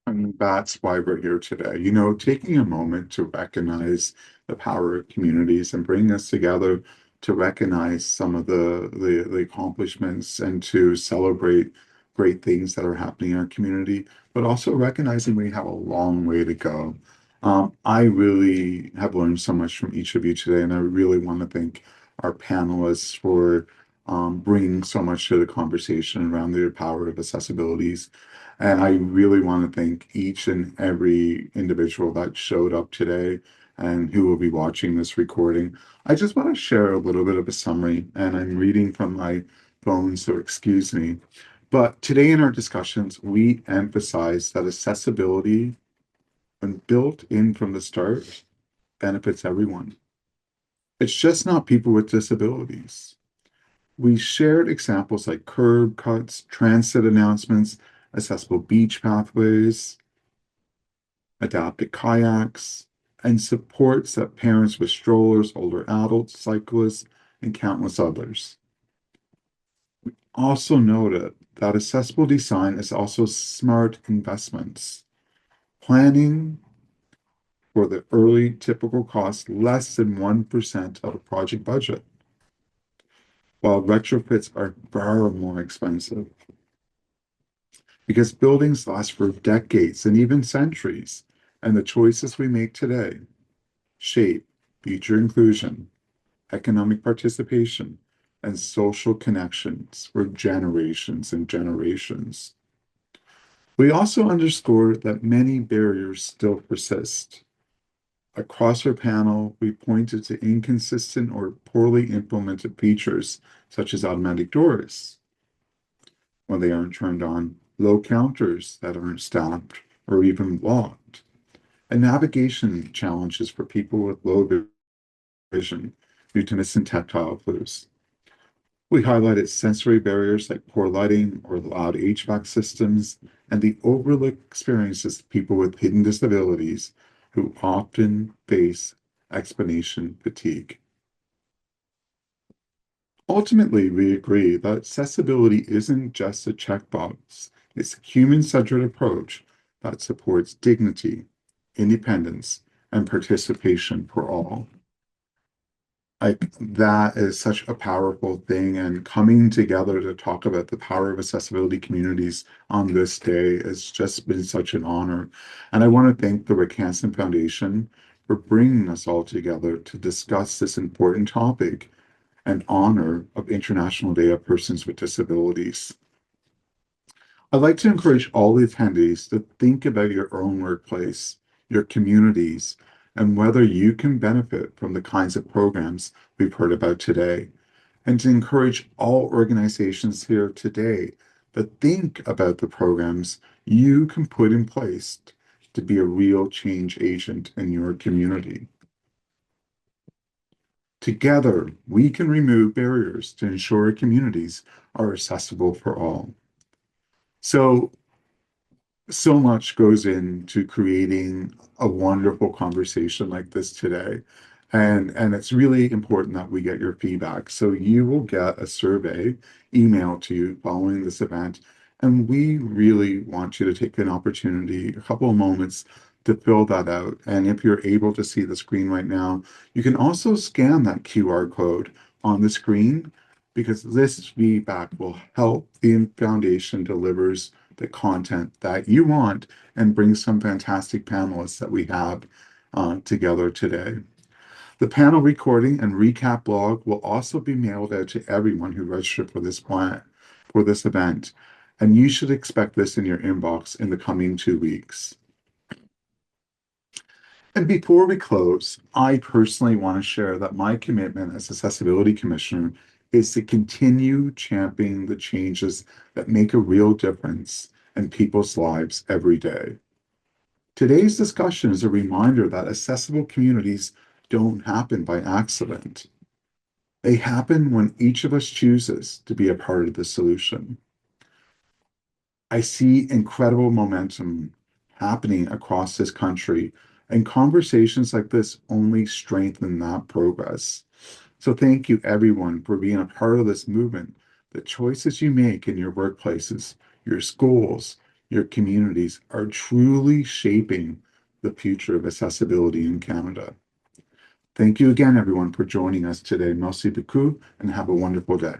And that's why we're here today. Taking a moment to recognize the power of communities and bring us together to recognize some of the accomplishments and to celebrate great things that are happening in our community, but also recognizing we have a long way to go. I really have learned so much from each of you today, and I really want to thank our panelists for bringing so much to the conversation around the power of accessibilities. And I really want to thank each and every individual that showed up today and who will be watching this recording. I just want to share a little bit of a summary, and I'm reading from my phone, so excuse me. But today in our discussions, we emphasize that accessibility, when built in from the start, benefits everyone. It's just not people with disabilities. We shared examples like curb cuts, transit announcements, accessible beach pathways, adapted kayaks, and supports that parents with strollers, older adults, cyclists, and countless others. We also noted that accessible design is also smart investments, planning for the early typical cost less than 1% of a project budget, while retrofits are far more expensive. Because buildings last for decades and even centuries, and the choices we make today shape future inclusion, economic participation, and social connections for generations and generations. We also underscore that many barriers still persist. Across our panel, we pointed to inconsistent or poorly implemented features, such as automatic doors when they aren't turned on, low counters that aren't staffed or even locked, and navigation challenges for people with low vision due to missing tactile clues. We highlighted sensory barriers like poor lighting or loud HVAC systems and the overlooked experiences of people with hidden disabilities who often face explanation fatigue. Ultimately, we agree that accessibility isn't just a checkbox, it's a human-centered approach that supports dignity, independence, and participation for all. Like that is such a powerful thing, and coming together to talk about the power of accessibility communities on this day has just been such an honor. And I want to thank the Rick Hansen Foundation for bringing us all together to discuss this important topic and honor of International Day of Persons with Disabilities. I'd like to encourage all the attendees to think about your own workplace, your communities, and whether you can benefit from the kinds of programs we've heard about today, and to encourage all organizations here today to think about the programs you can put in place to be a real change agent in your community. Together, we can remove barriers to ensure communities are accessible for all. So much goes into creating a wonderful conversation like this today. And it's really important that we get your feedback. So you will get a survey emailed to you following this event. And we really want you to take an opportunity, a couple of moments to fill that out. And if you're able to see the screen right now, you can also scan that QR code on the screen, because this feedback will help the foundation delivers the content that you want and bring some fantastic panelists that we have together today. The panel recording and recap blog will also be mailed out to everyone who registered for this event, and you should expect this in your inbox in the coming 2 weeks. And before we close, I personally want to share that my commitment as Accessibility Commissioner is to continue championing the changes that make a real difference in people's lives every day. Today's discussion is a reminder that accessible communities don't happen by accident. They happen when each of us chooses to be a part of the solution. I see incredible momentum happening across this country, and conversations like this only strengthen that progress. So thank you everyone for being a part of this movement. The choices you make in your workplaces, your schools, your communities are truly shaping the future of accessibility in Canada. Thank you again, everyone, for joining us today. Merci beaucoup, and have a wonderful day.